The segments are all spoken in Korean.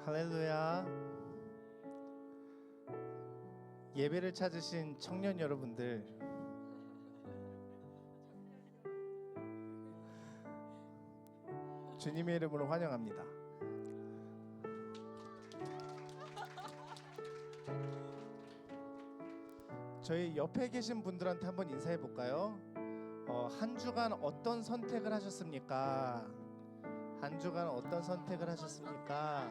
할렐루야. 예배를 찾으신 청년 여러분들, 주님의 이름으로 환영합니다. 저희 옆에 계신 분들한테 한번 인사해 볼까요? 한 주간 어떤 선택을 하셨습니까? 한 주간 어떤 선택을 하셨습니까?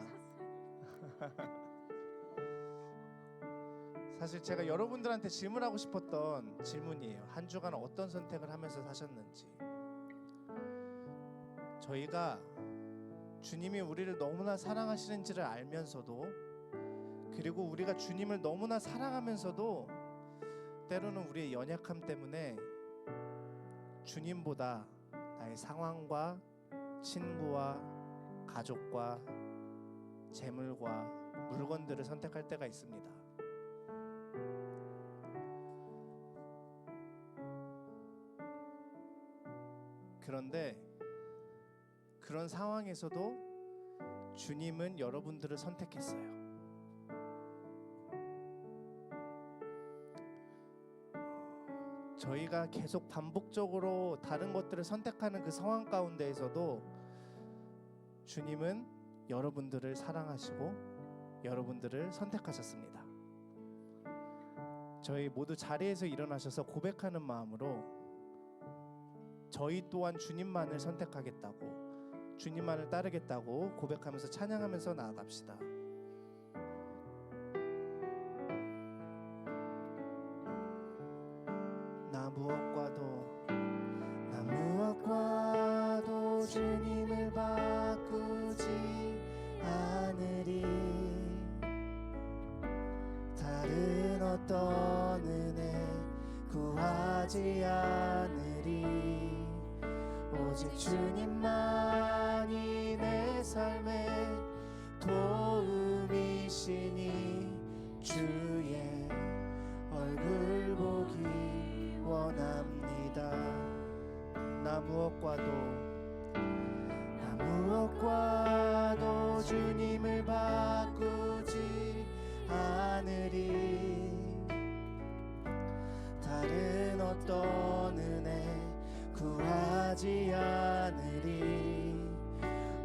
사실 제가 여러분들한테 질문하고 싶었던 질문이에요. 한 주간 어떤 선택을 하면서 사셨는지. 저희가 주님이 우리를 너무나 사랑하시는지를 알면서도, 그리고 우리가 주님을 너무나 사랑하면서도 때로는 우리의 연약함 때문에 주님보다 나의 상황과 친구와 가족과 재물과 물건들을 선택할 때가 있습니다. 그런데 그런 상황에서도 주님은 여러분들을 선택했어요. 저희가 계속 반복적으로 다른 것들을 선택하는 그 상황 가운데에서도 주님은 여러분들을 사랑하시고 여러분들을 선택하셨습니다. 저희 모두 자리에서 일어나셔서 고백하는 마음으로 저희 또한 주님만을 선택하겠다고, 주님만을 따르겠다고 고백하면서 찬양하면서 나아갑시다. 나 무엇과도 주님을 바꾸지 않으리. 다른 어떤 은혜 구하지 않으리. 오직 주님만이 내 삶의 도움이시니 주의 얼굴 보기 원합니다. 나 무엇과도 주님을 바꾸지 않으리. 다른 어떤 은혜 구하지 않으리.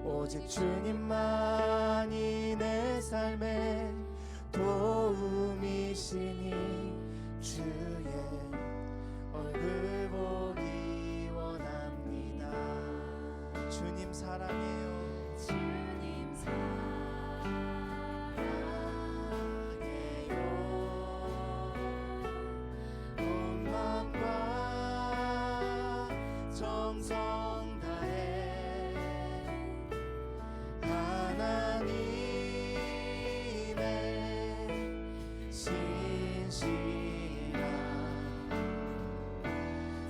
오직 주님만이 내 삶의 도움이시니 주의 얼굴 보기 원합니다. 주님 사랑해요. 주님 사랑해요. 온 마음과 정성 다해 하나님의 신실한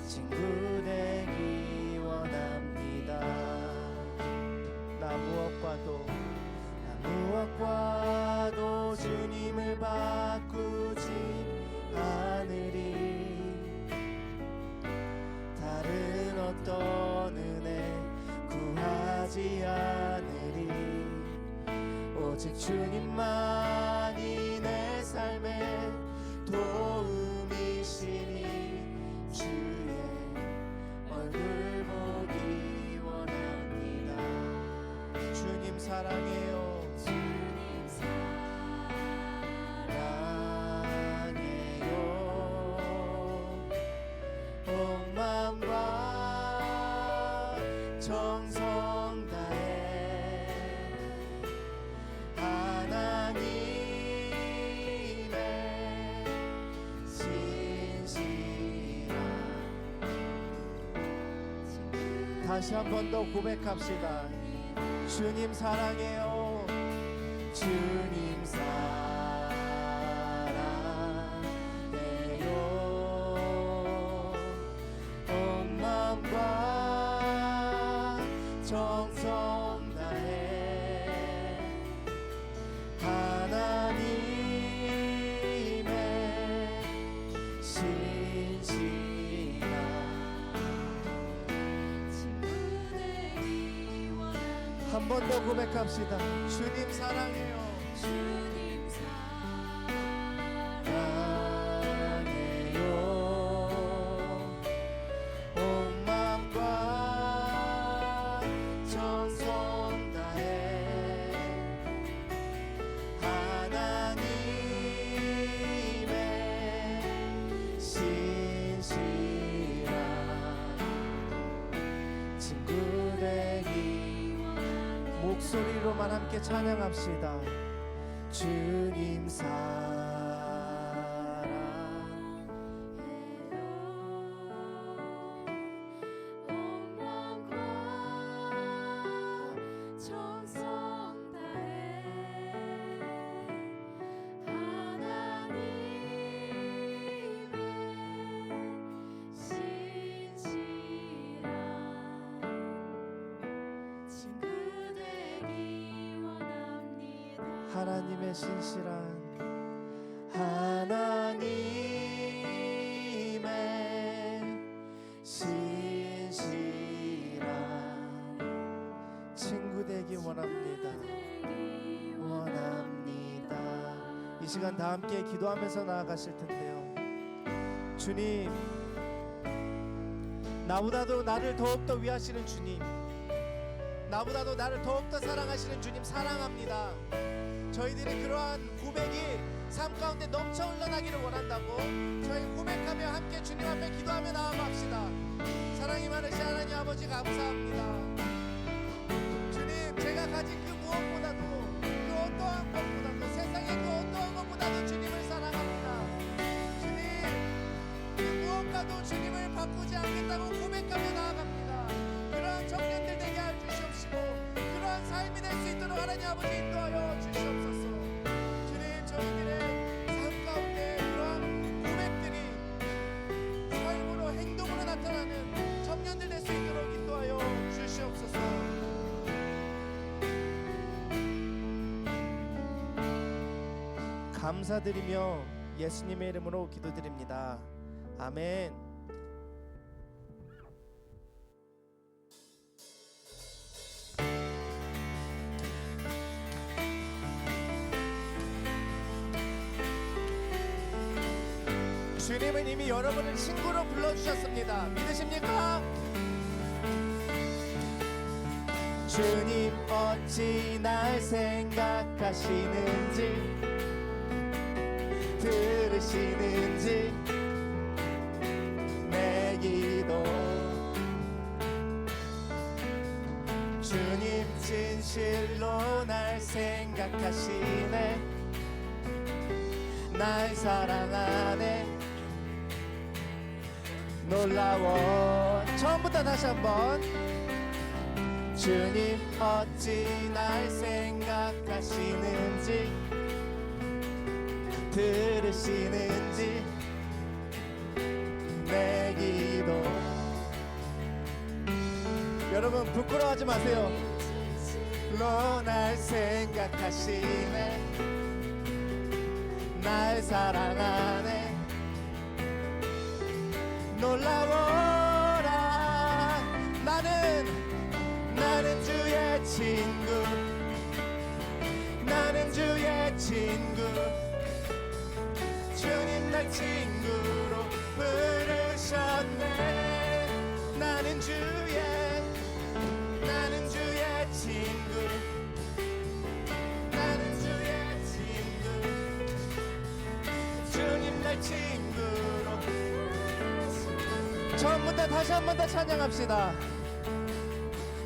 친구 되기 원합니다. 나 무엇과도 주님을 바꾸지 않으리. 다른 어떤 은혜 구하지 않으리. 오직 주님만이 내 삶의 도움이시니 주의 얼굴 보기 원합니다. 주님 사랑해요. 주님 사랑해요. 온 마음과 정성 다해 하나님의 신실한. 다시 한 번 더 고백합시다. 주님 사랑해요. 주님 사랑해요. 온 마음과 정성 다해 하나님의 신실한 친구 되기 원합니다. 한 번 더 고백합시다. 주님 사랑해요. 주님 사랑해요. 온 마음과 정성 다해 하나님의 신실한 친구 되기 목소리로만 함께 찬양합시다. 주님 사랑 온 마음과 정성 다해 하나님의 신실한 친구 되기 원합니다. 하나님의 신실한 하나님의 신실한 친구 되기 원합니다. 원합니다. 이 시간 다 함께 기도하면서 나아가실 텐데요. 주님, 나보다도 나를 더욱더 위하시는 주님, 나보다도 나를 더욱더 사랑하시는 주님 사랑합니다. 저희들이 그러한 고백이 삶 가운데 넘쳐 흘러나기를 원한다고 저희 고백하며 함께 주님 앞에 기도하며 나아갑시다. 사랑이 많으신 하나님 아버지 감사합니다. 주님, 제가 가진 그 무엇보다도 그 어떠한 것보다도 세상의 그 어떠한 것보다도 주님을 사랑합니다. 주님, 그 무엇과도 주님을 바꾸지 않겠다고 고백하며 나아갑니다. 그러한 청년들 되게 할 주시옵시고 그러한 삶이 될 수 있도록 하나님 아버지 인도하여 주시옵소서. 주님, 저희들의 삶 가운데 그러한 고백들이 삶으로 행동으로 나타나는 청년들 될 수 있도록 인도하여 주시옵소서. 감사드리며 예수님의 이름으로 기도드립니다. 아멘. 주님은 이미 여러분을 친구로 불러주셨습니다. 믿으십니까? 주님 어찌 날 생각하시는지 들으시는지 내 기도 주님 진실로 날 생각하시네 날 사랑하네 놀라워. 처음부터 다시 한번. 주님 어찌 날 생각하시는지 들으시는지 내 기도. 여러분 부끄러워하지 마세요. 너 날 생각하시네 날 사랑하네 놀라워라. 나는 주의 친구 나는 주의 친구 주님 날 친구로 부르셨네. 나는 주의 친구 나는 주의 친구 주님 날 친구로. 처음부터 다시 한 번 더 찬양합시다.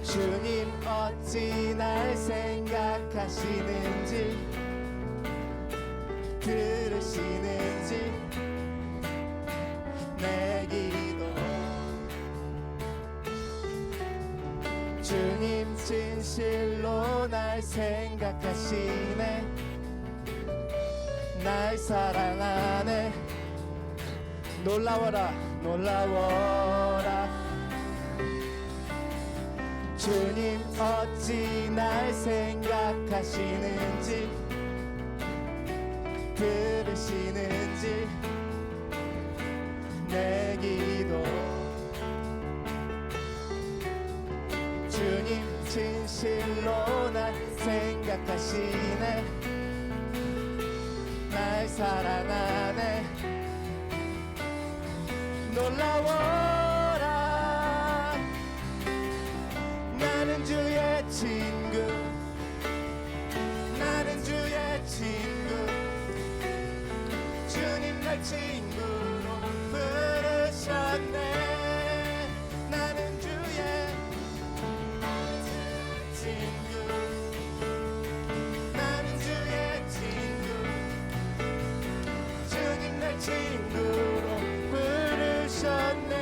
주님 어찌 날 생각하시는지 들으시는지 내 기도. 주님 진실로 날 생각하시네 날 사랑하네 놀라워라 놀라워라. 주님 어찌 날 생각하시는지 들으시는지 내 기도. 주님 진실로 날 생각하시네 날 사랑하네 놀라워라 나는 주의 친구 나는 주의 친구 주님 날 친구로 부르셨네 나는 주의 친구 나는 주의 친구 주님 날 친구로 부르셨네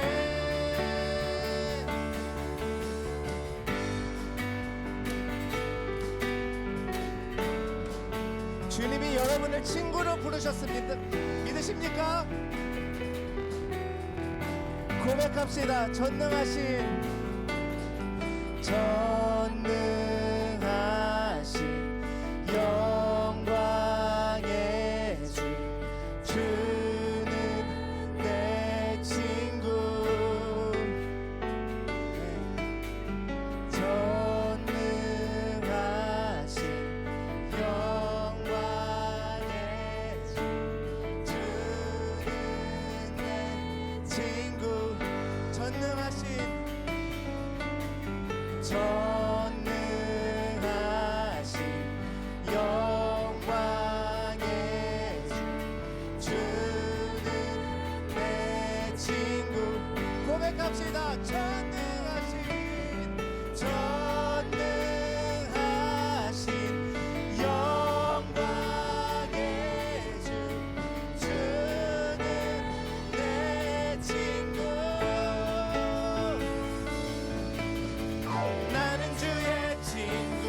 주님이 여러분을 친구로 부르셨습니다. 믿으십니까? 고백합시다. 전능하신 영광의 주 주는 내 친구 전능하신 영광의 주 주는 내 친구 전능하신 영광의 주 주는 내 친구 고백합시다 전능하신 영광의 주 주는 내 친구 나는 주의 친구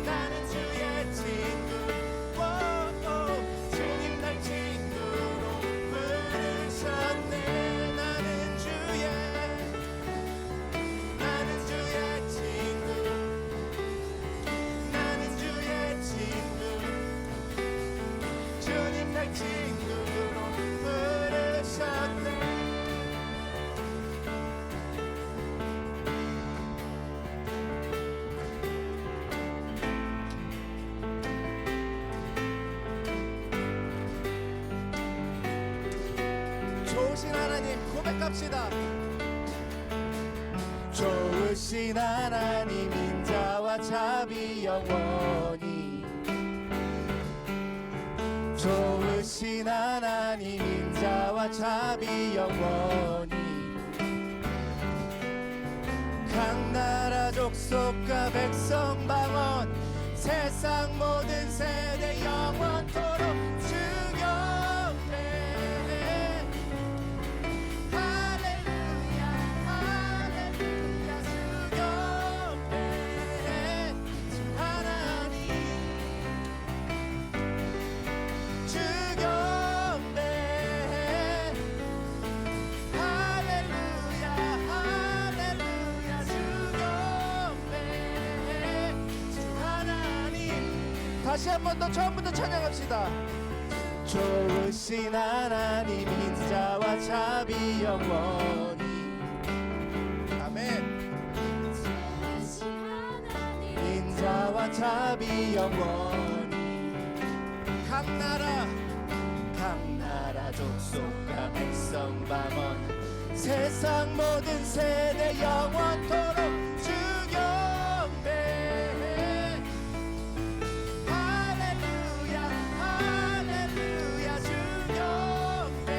나는 주의 친구 주님 날 친구로 부르셨네 나는 주의 친구 나는 주의 친구 주님 날 친구로 부르셨네 좋으신 하나님 고백합시다 좋으신 하나님 인자와 자비 영원히 좋으신 하나님 인자와 자비 영원히 각 나라 족속과 백성 방언 세상 모든 세대 영원토록 주 경배 할렐루야 할렐루야 주 경배 주 하나님 주 경배 할렐루야 할렐루야 주 경배 주 하나님 다시 한 번 더 처음부터 찬양합시다 좋으신 하나님 인자와 자비 영원히 아멘 인자와 자비 영원히 각 나라 족속과 백성 방언 세상 모든 세대 영원토록 주 경배 할렐루야 할렐루야 주 경배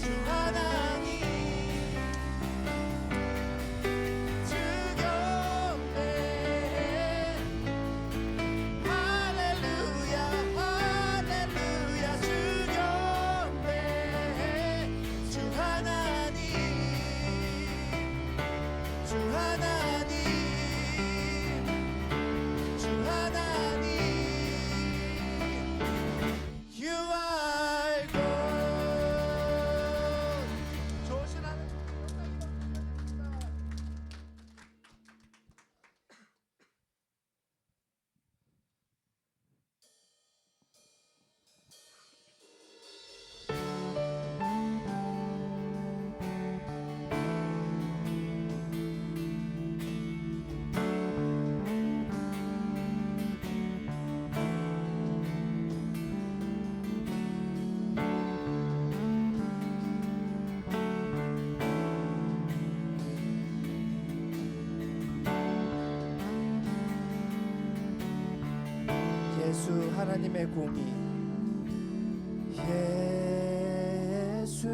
주 하나님 주 경배 할렐루야 할렐루야 주 경배 주 하나님 예수 하나님의 공의, 예수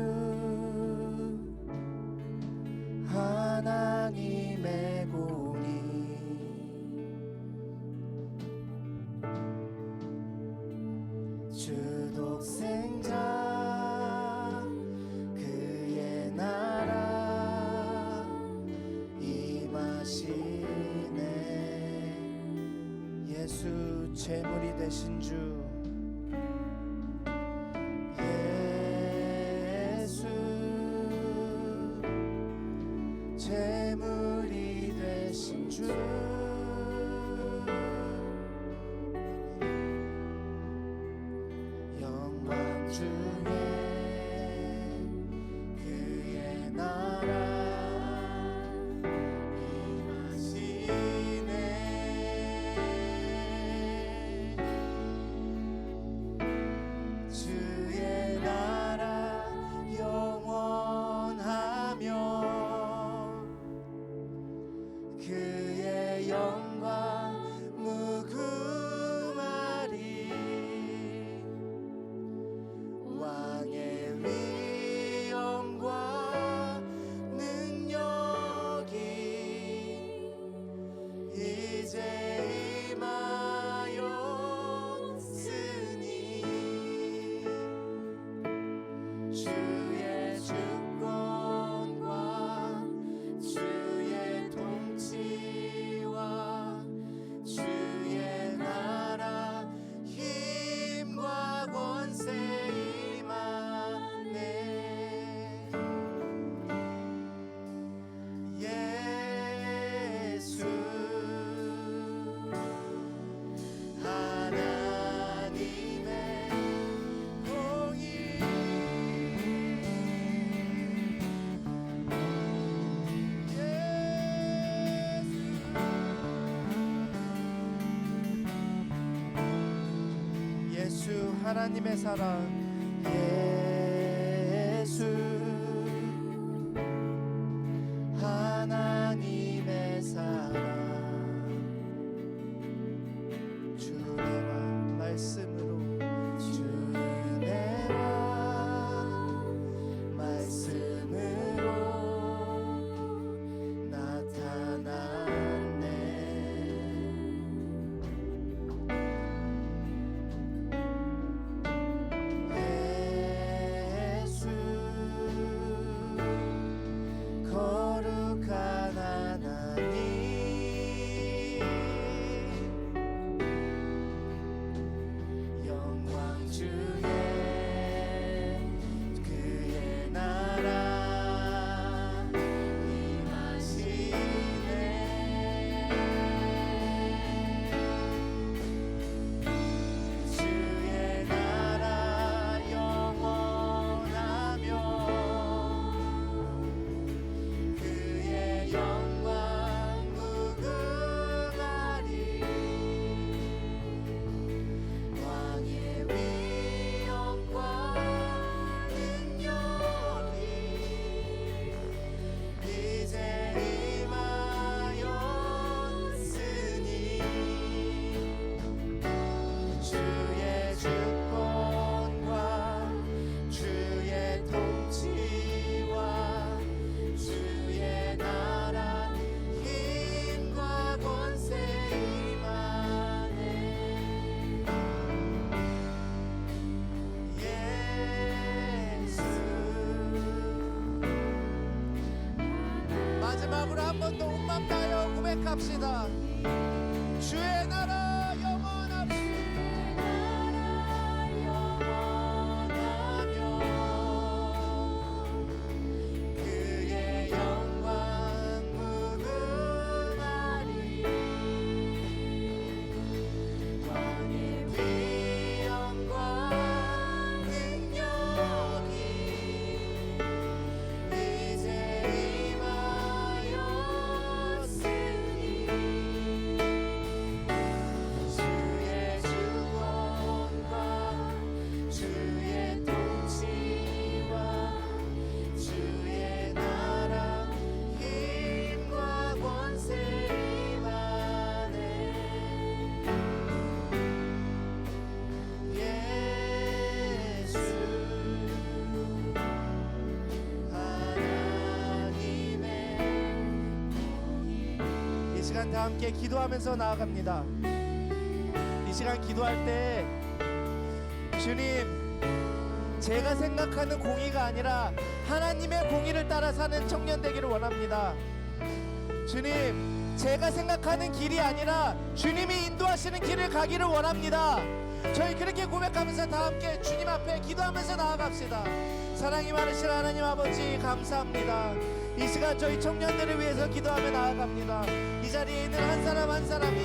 하나님의 공의, 주 독생자 그의 나라 임하시네. 예수 제물이 되신 주, 예수 제물이 되신 주, 영광 중에 그의 나라 임하시네. 주의 나라 영원하며 그의 영광 무궁하리. 왕의 위엄과 능력이 이제 임하였으니 주의 주권과 주의 통치와 주의 나라 힘과 권세 임하네. 예수 하나님의 공의, 예수 하나님의 사랑, 예수 하나님의 사랑, 주 은혜와 말씀으로, 주 은혜와 말씀으로 나타났네. 예수 거룩한 하나님, 영광 중에 그의 나라 임하시네. 주의 나라 영원하며 그의 영광 무궁하리. 왕의 위엄과 능력이 이제 임하였으니 주의 주권과 주의 통치와 주의 나라 힘과 권세 임하네. 예수. 마지막으로 한 번 더 온맘 다하여 고백합시다. 주의 나라 영원하리. 그의 영광 무궁하리. 왕의 위엄과 능력이 이제 임하였으니 시간 다 함께 기도하면서 나아갑니다. 이 시간 기도할 때 주님, 제가 생각하는 공의가 아니라 하나님의 공의를 따라 사는 청년 되기를 원합니다. 주님, 제가 생각하는 길이 아니라 주님이 인도하시는 길을 가기를 원합니다. 저희 그렇게 고백하면서 다 함께 주님 앞에 기도하면서 나아갑시다. 사랑이 많으신 하나님 아버지, 감사합니다. 이 시간 저희 청년들을 위해서 기도하며 나아갑니다. 이 자리에 있는 한 사람 한 사람이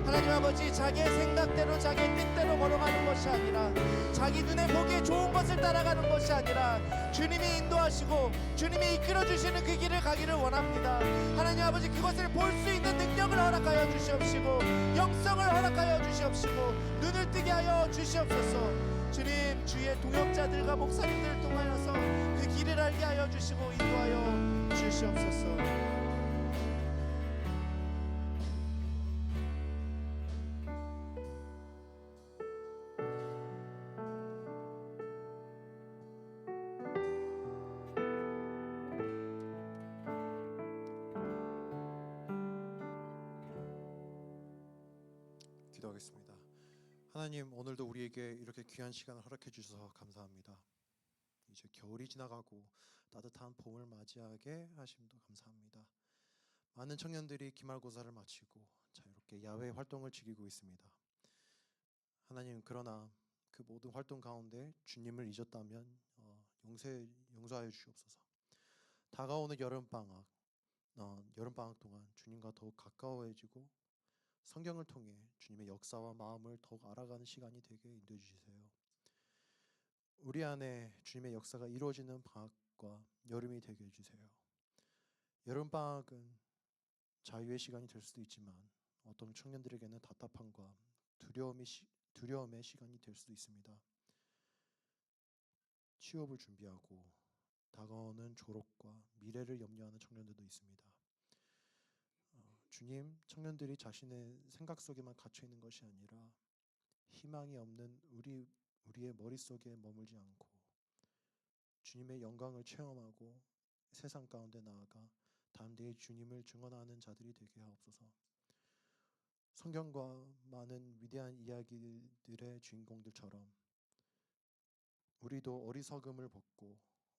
하나님 아버지, 자기의 생각대로 자기의 뜻대로 걸어가는 것이 아니라, 자기 눈에 보기에 좋은 것을 따라가는 것이 아니라 주님이 인도하시고 주님이 이끌어주시는 그 길을 가기를 원합니다. 하나님 아버지, 그것을 볼 수 있는 능력을 허락하여 주시옵시고 영성을 허락하여 주시옵시고 눈을 뜨게 하여 주시옵소서. 주님, 주의 동역자들과 목사님들을 통하여서 그 길을 알게 하여 주시고 인도하여 주시옵소서. 기도하겠습니다. 하나님, 오늘도 우리에게 이렇게 귀한 시간을 허락해 주셔서 감사합니다. 이제 겨울이 지나가고 따뜻한 봄을 맞이하게 하심도 감사합니다. 많은 청년들이 기말고사를 마치고 자유롭게 야외 활동을 즐기고 있습니다. 하나님, 그러나 그 모든 활동 가운데 주님을 잊었다면 용서하여 주시옵소서. 다가오는 여름방학 동안 주님과 더욱 가까워지고 성경을 통해 주님의 역사와 마음을 더욱 알아가는 시간이 되게 인도해 주세요. 우리 안에 주님의 역사가 이루어지는 방학과 여름이 되게 해주세요. 여름방학은 자유의 시간이 될 수도 있지만 어떤 청년들에게는 답답함과 두려움의 시간이 될 수도 있습니다. 취업을 준비하고 다가오는 졸업과 미래를 염려하는 청년들도 있습니다. 주님, 청년들이 자신의 생각 속에만 갇혀 있는 것이 아니라 희망이 없는 우리의 머릿속에 머물지 않고 주님의 영광을 체험하고 세상 가운데 나아가 담대히 주님을 증언하는 자들이 되게 하옵소서. 성경과 많은 위대한 이야기들의 주인공들처럼 우리도 어리석음을 벗고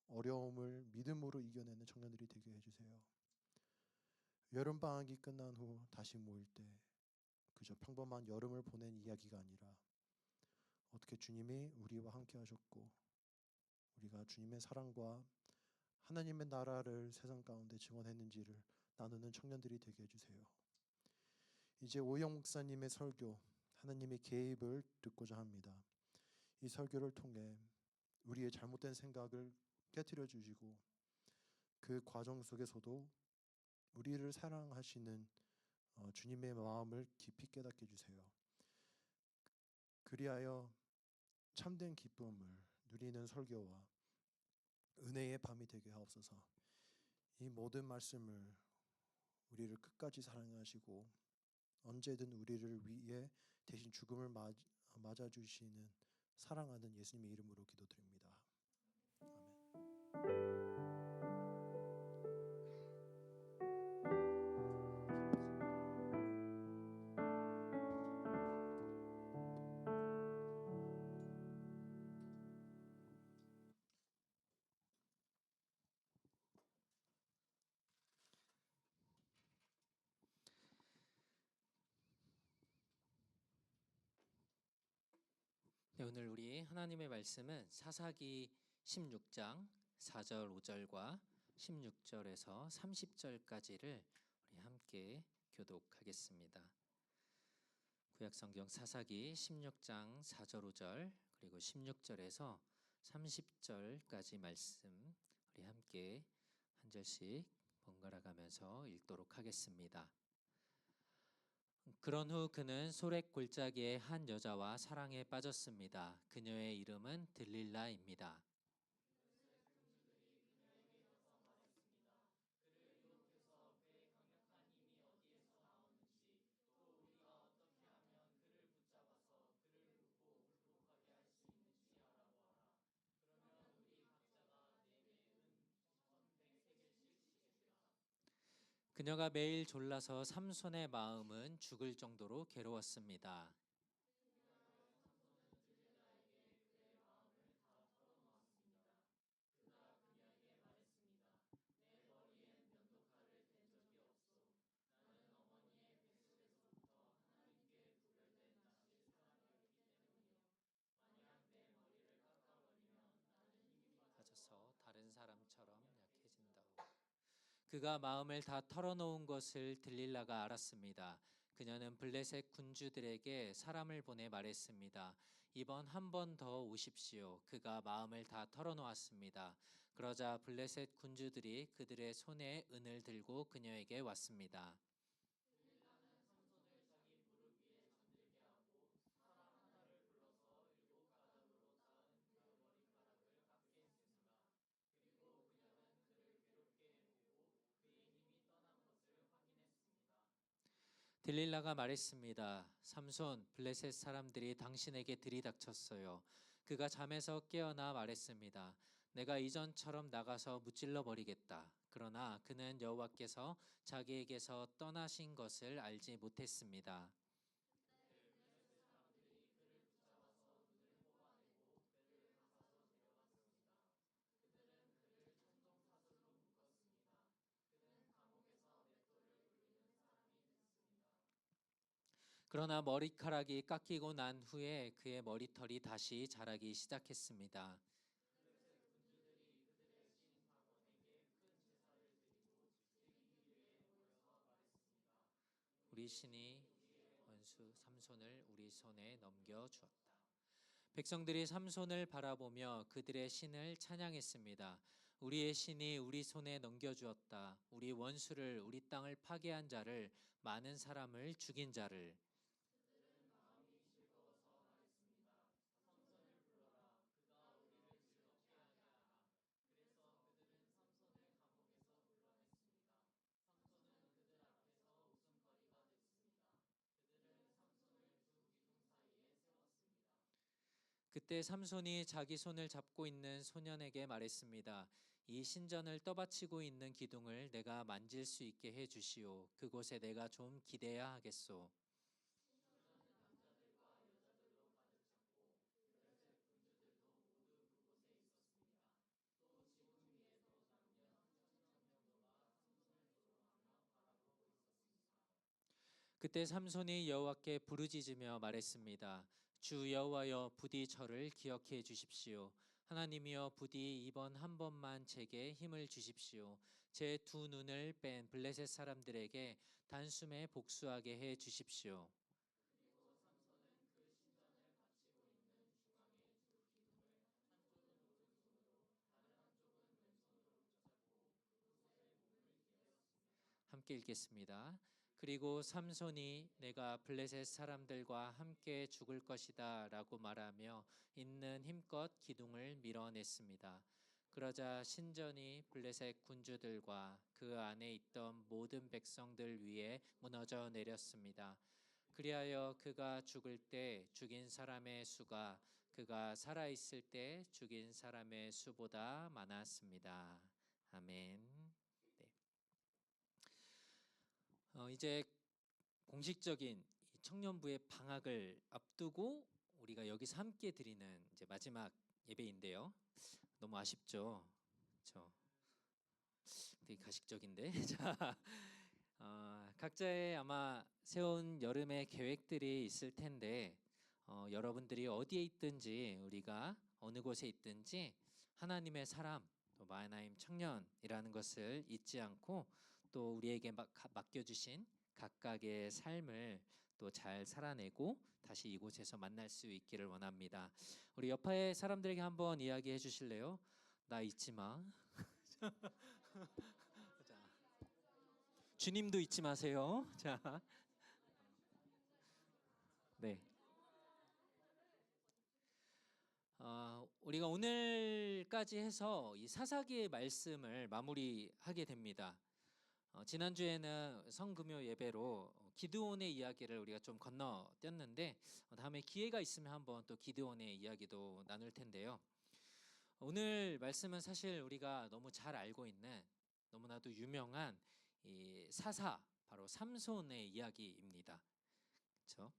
어려움을 믿음으로 이겨내는 청년들이 되게 해주세요. 여름방학이 끝난 후 다시 모일 때 그저 평범한 여름을 보낸 이야기가 아니라 어떻게 주님이 우리와 함께 하셨고 우리가 주님의 사랑과 하나님의 나라를 세상 가운데 증언했는지를 나누는 청년들이 되게 해주세요. 이제 오영 목사님의 설교, 하나님의 개입을 듣고자 합니다. 이 설교를 통해 우리의 잘못된 생각을 깨트려 주시고 그 과정 속에서도 우리를 사랑하시는 주님의 마음을 깊이 깨닫게 해주세요. 그리하여 참된 기쁨을 누리는 설교와 은혜의 밤이 되게 하옵소서. 이 모든 말씀을 우리를 끝까지 사랑하시고 언제든 우리를 위해 대신 죽음을 맞아주시는 사랑하는 예수님의 이름으로 기도드립니다. 아멘. 네, 오늘 우리 하나님의 말씀은 사사기 16장 4절 5절과 16절에서 30절까지를 우리 함께 교독하겠습니다. 구약성경 사사기 16장 4절 5절 그리고 16절에서 30절까지 말씀 우리 함께 한 절씩 번갈아 가면서 읽도록 하겠습니다. 그런 후 그는 소렉 골짜기의 한 여자와 사랑에 빠졌습니다. 그녀의 이름은 들릴라입니다. 그녀가 매일 졸라서 삼손의 마음은 죽을 정도로 괴로웠습니다. 빠져서 다른 사람처럼 약해진다고. 그가 마음을 다 털어놓은 것을 들릴라가 알았습니다. 그녀는 블레셋 군주들에게 사람을 보내 말했습니다. 이번 한 번 더 오십시오. 그가 마음을 다 털어놓았습니다. 그러자 블레셋 군주들이 그들의 손에 은을 들고 그녀에게 왔습니다. 들릴라가 말했습니다. 삼손, 블레셋 사람들이 당신에게 들이닥쳤어요. 그가 잠에서 깨어나 말했습니다. 내가 이전처럼 나가서 무찔러 버리겠다. 그러나 그는 여호와께서 자기에게서 떠나신 것을 알지 못했습니다. 그러나 머리카락이 깎이고 난 후에 그의 머리털이 다시 자라기 시작했습니다. 우리 신이 원수 삼손을 우리 손에 넘겨 주었다. 백성들이 삼손을 바라보며 그들의 신을 찬양했습니다. 우리의 신이 우리 손에 넘겨 주었다. 우리 원수를, 우리 땅을 파괴한 자를, 많은 사람을 죽인 자를. 그때 삼손이 자기 손을 잡고 있는 소년에게 말했습니다. 이 신전을 떠받치고 있는 기둥을 내가 만질 수 있게 해 주시오. 그곳에 내가 좀 기대야 하겠소. 그때 삼손이 여호와께 부르짖으며 말했습니다. 주 여호와여, 부디 저를 기억해 주십시오. 하나님이여, 부디 이번 한 번만 제게 힘을 주십시오. 제 두 눈을 뺀 블레셋 사람들에게 단숨에 복수하게 해 주십시오. 함께 읽겠습니다. 그리고 삼손이 내가 블레셋 사람들과 함께 죽을 것이다 라고 말하며 있는 힘껏 기둥을 밀어냈습니다. 그러자 신전이 블레셋 군주들과 그 안에 있던 모든 백성들 위에 무너져 내렸습니다. 그리하여 그가 죽을 때 죽인 사람의 수가 그가 살아있을 때 죽인 사람의 수보다 많았습니다. 아멘. 네. 이제 공식적인 이 청년부의 방학을 앞두고 우리가 여기서 함께 드리는 이제 마지막 예배인데요. 너무 아쉽죠? 그렇죠? 되게 가식적인데. 자, 각자의 아마 세운 여름의 계획들이 있을 텐데 여러분들이 어디에 있든지 우리가 어느 곳에 있든지 하나님의 사람, 또 마하나임 청년이라는 것을 잊지 않고 또 우리에게 맡겨주신 각각의 삶을 또 잘 살아내고 다시 이곳에서 만날 수 있기를 원합니다. 우리 옆에 사람들에게 한번 이야기해 주실래요? 나 잊지 마. 자, 주님도 잊지 마세요. 자, 네. 우리가 오늘까지 해서 이 사사기의 말씀을 마무리하게 됩니다. 지난주에는 성금요 예배로 기드온의 이야기를 우리가 좀 건너뛰었는데 다음에 기회가 있으면 한번 또 기드온의 이야기도 나눌 텐데요. 오늘 말씀은 사실 우리가 너무 잘 알고 있는 너무나도 유명한 이 사사 바로 삼손의 이야기입니다. 그렇죠?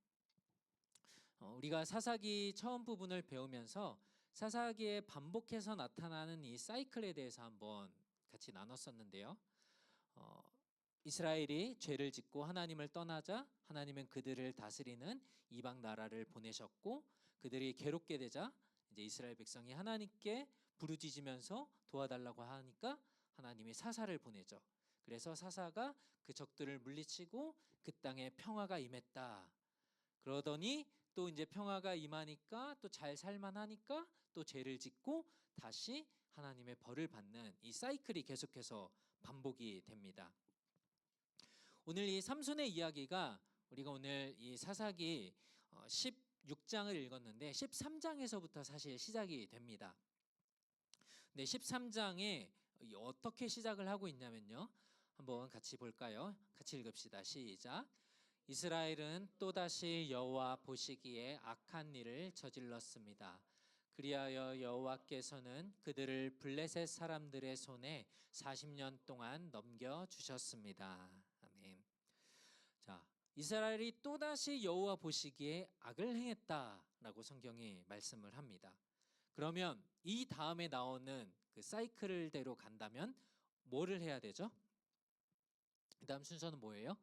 우리가 사사기 처음 부분을 배우면서 사사기에 반복해서 나타나는 이 사이클에 대해서 한번 같이 나눴었는데요. 어, 이스라엘이 죄를 짓고 하나님을 떠나자 하나님은 그들을 다스리는 이방 나라를 보내셨고, 그들이 괴롭게 되자 이제 이스라엘 백성이 하나님께 부르짖으면서 도와달라고 하니까 하나님이 사사를 보내죠. 그래서 사사가 그 적들을 물리치고 그 땅에 평화가 임했다. 그러더니 또 이제 평화가 임하니까 또 잘 살만하니까 또 죄를 짓고 다시 하나님의 벌을 받는 이 사이클이 계속해서 반복이 됩니다. 오늘 이 삼손의 이야기가 우리가 오늘 이 사사기 16장을 읽었는데 13장에서부터 사실 시작이 됩니다. 근데 13장에 어떻게 시작을 하고 있냐면요. 한번 같이 볼까요? 같이 읽읍시다. 시작. 이스라엘은 또다시 여호와 보시기에 악한 일을 저질렀습니다. 그리하여 여호와께서는 그들을 블레셋 사람들의 손에 40년 동안 넘겨 주셨습니다. 아멘. 자, 이스라엘이 또다시 여호와 보시기에 악을 행했다라고 성경이 말씀을 합니다. 그러면 이 다음에 나오는 그 사이클대로 간다면 뭐를 해야 되죠? 그 다음 순서는 뭐예요?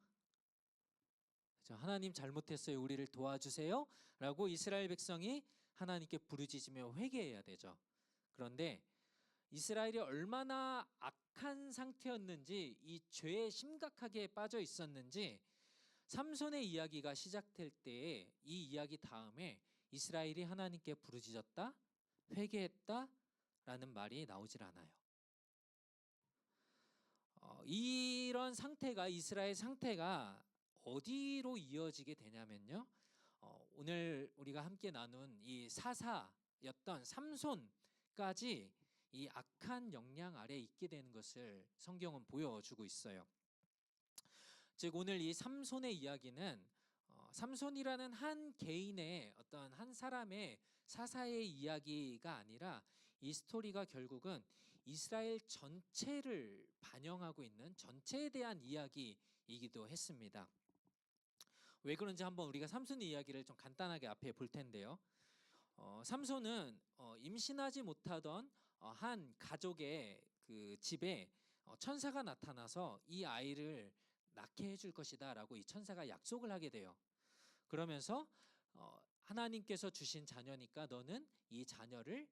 하나님 잘못했어요, 우리를 도와주세요 라고 이스라엘 백성이 하나님께 부르짖으며 회개해야 되죠. 그런데 이스라엘이 얼마나 악한 상태였는지, 이 죄에 심각하게 빠져 있었는지 삼손의 이야기가 시작될 때에 이 이야기 다음에 이스라엘이 하나님께 부르짖었다, 회개했다 라는 말이 나오질 않아요. 이런 상태가, 이스라엘 상태가 어디로 이어지게 되냐면요. 오늘 우리가 함께 나눈 이 사사였던 삼손까지 이 악한 영향 아래 있게 되는 것을 성경은 보여주고 있어요. 즉 오늘 이 삼손의 이야기는 삼손이라는 한 개인의 어떤 한 사람의 사사의 이야기가 아니라 이 스토리가 결국은 이스라엘 전체를 반영하고 있는, 전체에 대한 이야기이기도 했습니다. 왜 그런지 한번 우리가 삼손의 이야기를 좀 간단하게 앞에 볼 텐데요. 삼손은 임신하지 못하던 한 가족의 그 집에 천사가 나타나서 이 아이를 낳게 해줄 것이다 라고 이 천사가 약속을 하게 돼요. 그러면서 하나님께서 주신 자녀니까 너는 이 자녀를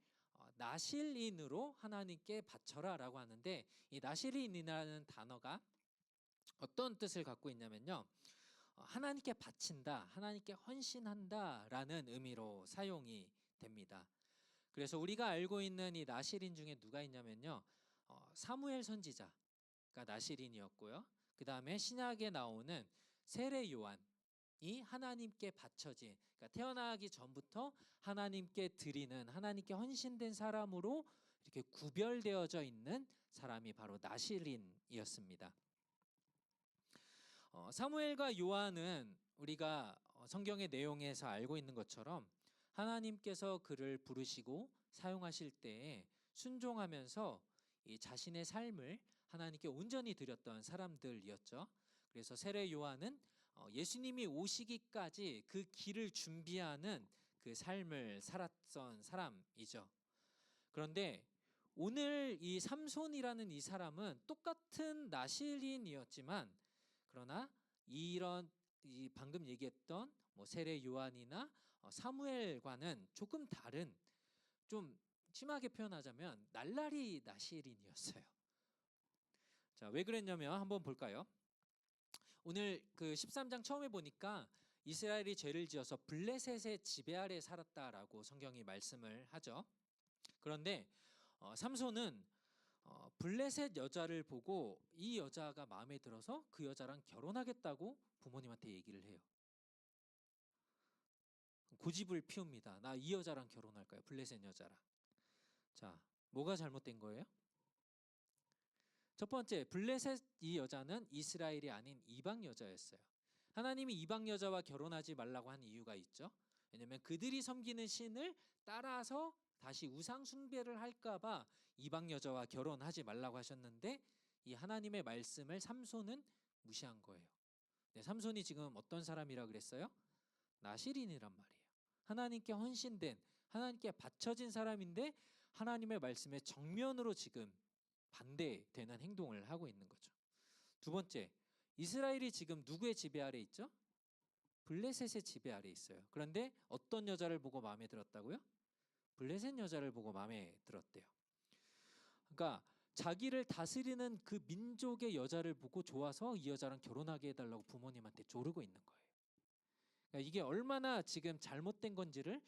나실인으로 하나님께 바쳐라 라고 하는데, 이 나실인이라는 단어가 어떤 뜻을 갖고 있냐면요, 하나님께 바친다, 하나님께 헌신한다 라는 의미로 사용이 됩니다. 그래서 우리가 알고 있는 이 나실인 중에 누가 있냐면요, 사무엘 선지자가 나실인이었고요, 그 다음에 신약에 나오는 세례 요한이 하나님께 바쳐진, 그러니까 태어나기 전부터 하나님께 드리는, 하나님께 헌신된 사람으로 이렇게 구별되어져 있는 사람이 바로 나실인이었습니다. 사무엘과 요한은 우리가 성경의 내용에서 알고 있는 것처럼 하나님께서 그를 부르시고 사용하실 때에 순종하면서 이 자신의 삶을 하나님께 온전히 드렸던 사람들이었죠. 그래서 세례 요한은 예수님이 오시기까지 그 길을 준비하는 그 삶을 살았던 사람이죠. 그런데 오늘 이 삼손이라는 이 사람은 똑같은 나실인이었지만, 그러나 이런 이 방금 얘기했던 세례 요한이나 사무엘과는 조금 다른, 좀 심하게 표현하자면 날라리 나실인이었어요. 자, 왜 그랬냐면 한번 볼까요? 오늘 그 13장 처음에 보니까 이스라엘이 죄를 지어서 블레셋의 지배 아래 살았다라고 성경이 말씀을 하죠. 그런데 삼손은 블레셋 여자를 보고 이 여자가 마음에 들어서 그 여자랑 결혼하겠다고 부모님한테 얘기를 해요. 고집을 피웁니다. 나 이 여자랑 결혼할 거야, 블레셋 여자랑. 자, 뭐가 잘못된 거예요? 첫 번째, 블레셋 이 여자는 이스라엘이 아닌 이방 여자였어요. 하나님이 이방 여자와 결혼하지 말라고 한 이유가 있죠. 왜냐하면 그들이 섬기는 신을 따라서 다시 우상 숭배를 할까봐 이방 여자와 결혼하지 말라고 하셨는데, 이 하나님의 말씀을 삼손은 무시한 거예요. 네, 삼손이 지금 어떤 사람이라 그랬어요? 나실인이란 말이에요. 하나님께 헌신된, 하나님께 바쳐진 사람인데 하나님의 말씀에 정면으로 지금 반대되는 행동을 하고 있는 거죠. 두 번째, 이스라엘이 지금 누구의 지배 아래 있죠? 블레셋의 지배 아래 있어요. 그런데 어떤 여자를 보고 마음에 들었다고요? 블레셋 여자를 보고 마음에 들었대요. 그러니까 자기를 다스리는 그 민족의 여자를 보고 좋아서 이 여자랑 결혼하게 해달라고 부모님한테 조르고 있는 거예요. 그러니까 이게 얼마나 지금 잘못된 건지를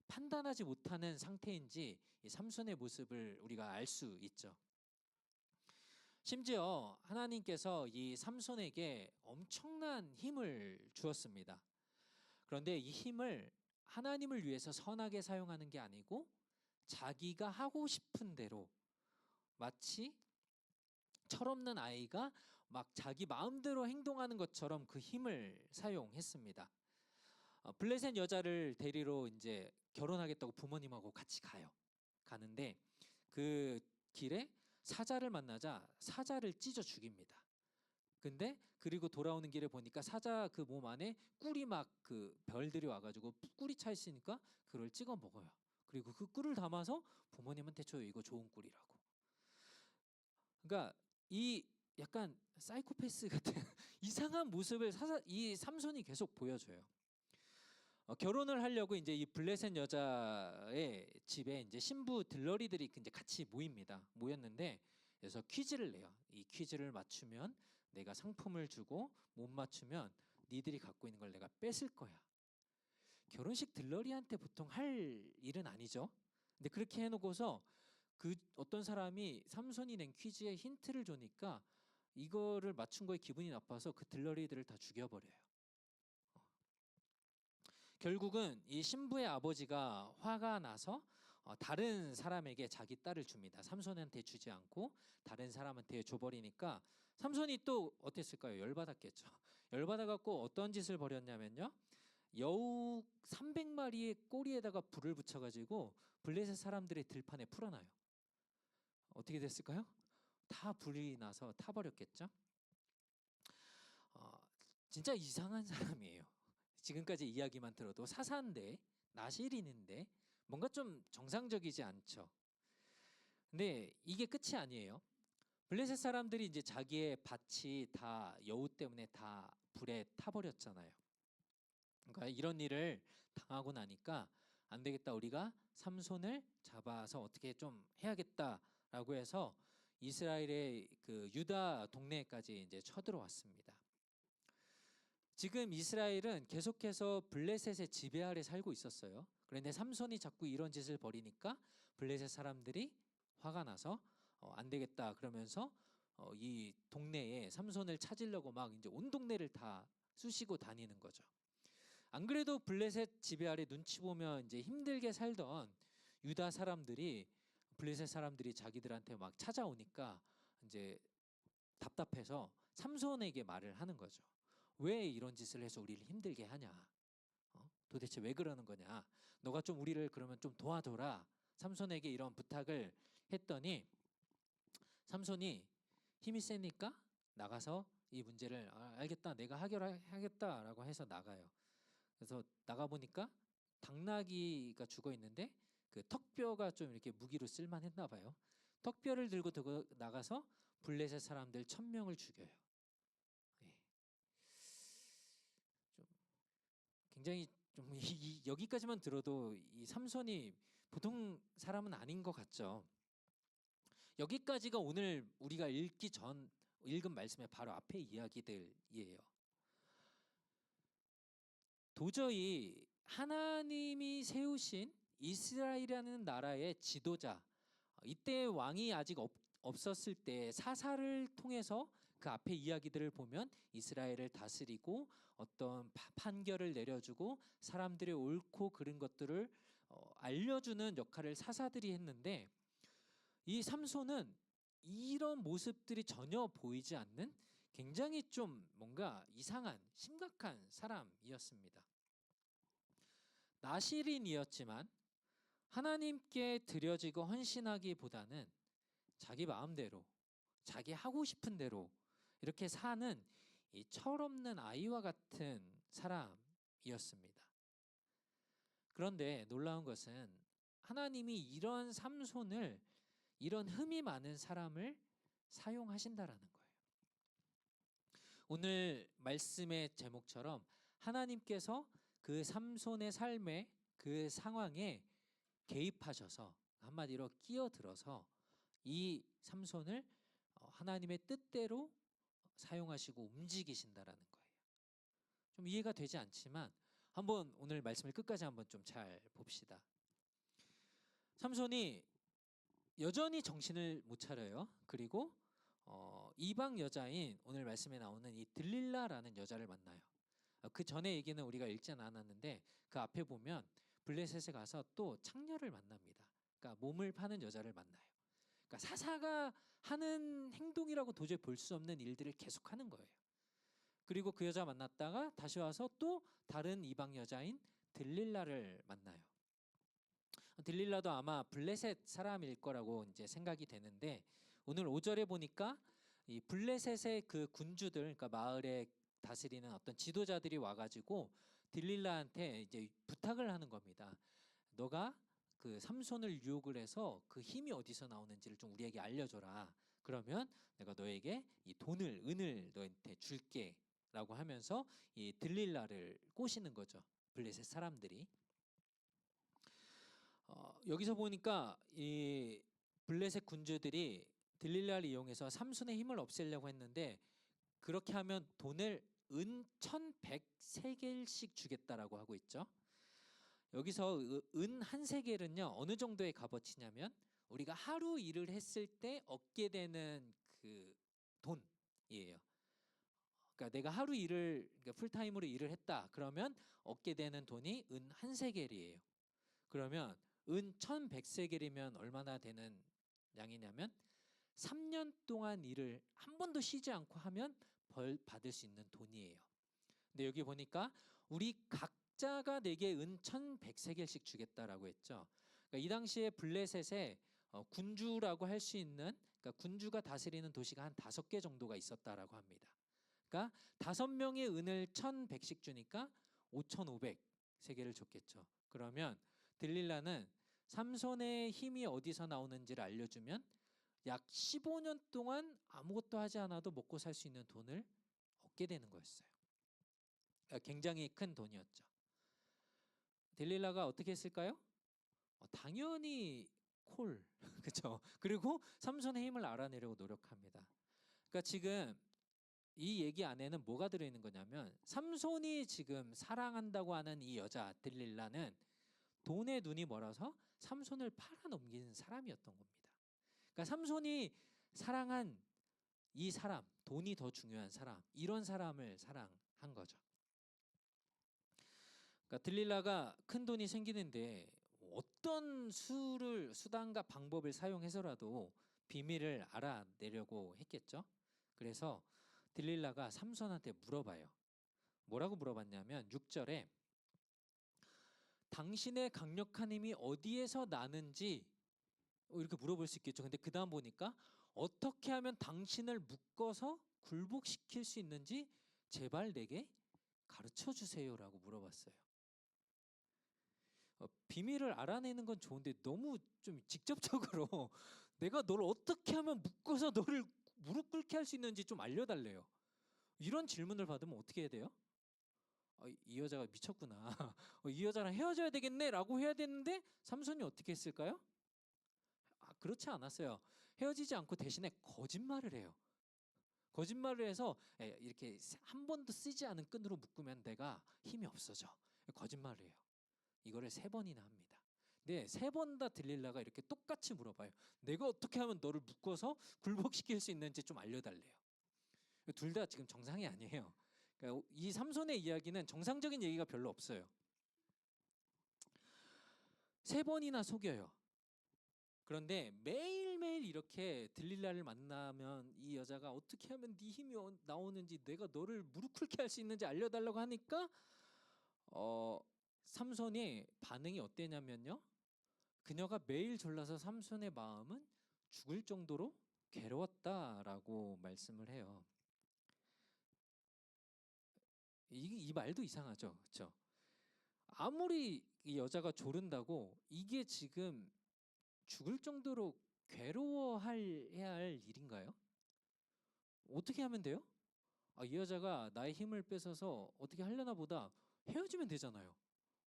판단하지 못하는 상태인지 이 삼손의 모습을 우리가 알 수 있죠. 심지어 하나님께서 이 삼손에게 엄청난 힘을 주었습니다. 그런데 이 힘을 하나님을 위해서 선하게 사용하는 게 아니고 자기가 하고 싶은 대로, 마치 철없는 아이가 막 자기 마음대로 행동하는 것처럼 그 힘을 사용했습니다. 블레셋 여자를 데리러 이제 결혼하겠다고 부모님하고 같이 가는데 그 길에 사자를 만나자 사자를 찢어 죽입니다. 근데 그리고 돌아오는 길에 보니까 사자 그 몸 안에 꿀이 막 그 별들이 와가지고 꿀이 차 있으니까 그걸 찍어 먹어요. 그리고 그 꿀을 담아서 부모님한테 줘요. 이거 좋은 꿀이라고. 그러니까 이 약간 사이코패스 같은 이상한 모습을 이 삼손이 계속 보여줘요. 결혼을 하려고 이제 이 블레셋 여자의 집에 이제 신부 들러리들이 이제 같이 모였는데 그래서 퀴즈를 내요. 이 퀴즈를 맞추면 내가 상품을 주고 못 맞추면 니들이 갖고 있는 걸 내가 뺏을 거야. 결혼식 들러리한테 보통 할 일은 아니죠. 근데 그렇게 해놓고서 그 어떤 사람이 삼손이 낸 퀴즈에 힌트를 주니까 이거를 맞춘 거에 기분이 나빠서 그 들러리들을 다 죽여버려요. 결국은 이 신부의 아버지가 화가 나서 다른 사람에게 자기 딸을 줍니다. 삼손한테 주지 않고 다른 사람한테 줘버리니까 삼손이 또 어땠을까요? 열받았겠죠. 열받아갖고 어떤 짓을 벌였냐면요. 여우 300마리의 꼬리에다가 불을 붙여가지고 블레셋 사람들의 들판에 풀어놔요. 어떻게 됐을까요? 다 불이 나서 타버렸겠죠. 진짜 이상한 사람이에요. 지금까지 이야기만 들어도 사사인데 나실인인데 뭔가 좀 정상적이지 않죠. 근데 이게 끝이 아니에요. 블레셋 사람들이 이제 자기의 밭이 다 여우 때문에 다 불에 타버렸잖아요. 그러니까 이런 일을 당하고 나니까 안 되겠다. 우리가 삼손을 잡아서 어떻게 좀 해야겠다라고 해서 이스라엘의 그 유다 동네까지 이제 쳐들어왔습니다. 지금 이스라엘은 계속해서 블레셋의 지배 아래 살고 있었어요. 그런데 삼손이 자꾸 이런 짓을 벌이니까 블레셋 사람들이 화가 나서 안 되겠다 그러면서 이 동네에 삼손을 찾으려고 막 이제 온 동네를 다 쑤시고 다니는 거죠. 안 그래도 블레셋 지배 아래 눈치 보면 이제 힘들게 살던 유다 사람들이 블레셋 사람들이 자기들한테 막 찾아오니까 이제 답답해서 삼손에게 말을 하는 거죠. 왜 이런 짓을 해서 우리를 힘들게 하냐? 도대체 왜 그러는 거냐? 너가 좀 우리를 그러면 좀 도와줘라. 삼손에게 이런 부탁을 했더니 삼손이 힘이 세니까 나가서 이 문제를 알겠다, 내가 해결하겠다라고 해서 나가요. 그래서 나가 보니까 당나귀가 죽어 있는데 그 턱뼈가 좀 이렇게 무기로 쓸만했나 봐요. 턱뼈를 들고 나가서 블레셋 사람들 1000명을 죽여요. 좀 굉장히 좀 여기까지만 들어도 이 삼손이 보통 사람은 아닌 것 같죠. 여기까지가 오늘 우리가 읽은 말씀의 바로 앞에 이야기들이에요. 도저히 하나님이 세우신 이스라엘이라는 나라의 지도자, 이때 왕이 아직 없었을 때 사사를 통해서 그 앞에 이야기들을 보면 이스라엘을 다스리고 어떤 판결을 내려주고 사람들의 옳고 그른 것들을 알려주는 역할을 사사들이 했는데 이 삼손은 이런 모습들이 전혀 보이지 않는 굉장히 좀 뭔가 이상한 심각한 사람이었습니다. 나실인이었지만 하나님께 드려지고 헌신하기보다는 자기 마음대로 자기 하고 싶은 대로 이렇게 사는 이 철없는 아이와 같은 사람이었습니다. 그런데 놀라운 것은 하나님이 이런 삼손을, 이런 흠이 많은 사람을 사용하신다라는 거예요. 오늘 말씀의 제목처럼 하나님께서 그 삼손의 삶에, 그 상황에 개입하셔서, 한마디로 끼어들어서 이 삼손을 하나님의 뜻대로 사용하시고 움직이신다라는 거예요. 좀 이해가 되지 않지만 한번 오늘 말씀을 끝까지 한번 좀 잘 봅시다. 삼손이 여전히 정신을 못 차려요. 그리고 이방 여자인 오늘 말씀에 나오는 이 들릴라라는 여자를 만나요. 그 전에 얘기는 우리가 읽지는 않았는데 그 앞에 보면 블레셋에 가서 또 창녀를 만납니다. 그러니까 몸을 파는 여자를 만나요. 그러니까 사사가 하는 행동이라고 도저히 볼 수 없는 일들을 계속하는 거예요. 그리고 그 여자 만났다가 다시 와서 또 다른 이방 여자인 들릴라를 만나요. 들릴라도 아마 블레셋 사람일 거라고 이제 생각이 되는데 오늘 5절에 보니까 이 블레셋의 그 군주들, 그러니까 마을에 다스리는 어떤 지도자들이 와가지고 들릴라한테 이제 부탁을 하는 겁니다. 너가 그 삼손을 유혹을 해서 그 힘이 어디서 나오는지를 좀 우리에게 알려줘라. 그러면 내가 너에게 이 돈을, 은을 너한테 줄게라고 하면서 이 들릴라를 꼬시는 거죠. 블레셋 사람들이. 여기서 보니까 이 블레셋 군주들이 들릴라를 이용해서 삼손의 힘을 없애려고 했는데 그렇게 하면 돈을 은 1100세겔씩 주겠다라고 하고 있죠. 여기서 은 한 세겔은요 어느 정도의 값어치냐면 우리가 하루 일을 했을 때 얻게 되는 그 돈이에요. 그러니까 내가 하루 일을, 그러니까 풀타임으로 일을 했다 그러면 얻게 되는 돈이 은 한 세겔이에요. 그러면 은 1100세겔이면 얼마나 되는 양이냐면 3년 동안 일을 한 번도 쉬지 않고 하면 벌 받을 수 있는 돈이에요. 근데 여기 보니까 우리 각자가 내게 은 1100세겔씩 주겠다라고 했죠. 그러니까 이 당시에 블레셋에 군주라고 할 수 있는, 그러니까 군주가 다스리는 도시가 한 5개 정도가 있었다라고 합니다. 그러니까 5명의 은을 1100씩 주니까 5500세겔을 줬겠죠. 그러면 들릴라는 삼손의 힘이 어디서 나오는지를 알려주면 약 15년 동안 아무것도 하지 않아도 먹고 살 수 있는 돈을 얻게 되는 거였어요. 그러니까 굉장히 큰 돈이었죠. 들릴라가 어떻게 했을까요? 당연히 콜, 그렇죠. 그리고 삼손의 힘을 알아내려고 노력합니다. 그러니까 지금 이 얘기 안에는 뭐가 들어있는 거냐면 삼손이 지금 사랑한다고 하는 이 여자 들릴라는 돈에 눈이 멀어서 삼손을 팔아넘기는 사람이었던 겁니다. 그러니까 삼손이 사랑한 이 사람, 돈이 더 중요한 사람, 이런 사람을 사랑한 거죠. 그러니까 들릴라가 큰 돈이 생기는데 어떤 수단과 방법을 사용해서라도 비밀을 알아내려고 했겠죠. 그래서 들릴라가 삼손한테 물어봐요. 뭐라고 물어봤냐면 6절에 당신의 강력한 힘이 어디에서 나는지 이렇게 물어볼 수 있겠죠. 근데 그 다음 보니까 어떻게 하면 당신을 묶어서 굴복시킬 수 있는지 제발 내게 가르쳐 주세요라고 물어봤어요. 비밀을 알아내는 건 좋은데 너무 좀 직접적으로 내가 너를 어떻게 하면 묶어서 너를 무릎 꿇게 할 수 있는지 좀 알려달래요. 이런 질문을 받으면 어떻게 해야 돼요? 이 여자가 미쳤구나. 이 여자랑 헤어져야 되겠네라고 해야 되는데 삼손이 어떻게 했을까요? 그렇지 않았어요. 헤어지지 않고 대신에 거짓말을 해요. 거짓말을 해서 이렇게 한 번도 쓰지 않은 끈으로 묶으면 내가 힘이 없어져. 거짓말을 해요. 이거를 3번이나 합니다. 근데 3번 다 들릴라가 이렇게 똑같이 물어봐요. 내가 어떻게 하면 너를 묶어서 굴복시킬 수 있는지 좀 알려달래요. 둘 다 지금 정상이 아니에요. 그러니까 이 삼손의 이야기는 정상적인 얘기가 별로 없어요. 3번이나 속여요. 그런데 매일매일 이렇게 들릴라를 만나면 이 여자가 어떻게 하면 네 힘이 나오는지 내가 너를 무릎 꿇게 할 수 있는지 알려달라고 하니까 삼손의 반응이 어땠냐면요. 그녀가 매일 졸라서 삼손의 마음은 죽을 정도로 괴로웠다라고 말씀을 해요. 이 말도 이상하죠, 그렇죠? 아무리 이 여자가 조른다고 이게 지금 죽을 정도로 해야 할 일인가요? 어떻게 하면 돼요? 이 여자가 나의 힘을 뺏어서 어떻게 하려나 보다 헤어지면 되잖아요.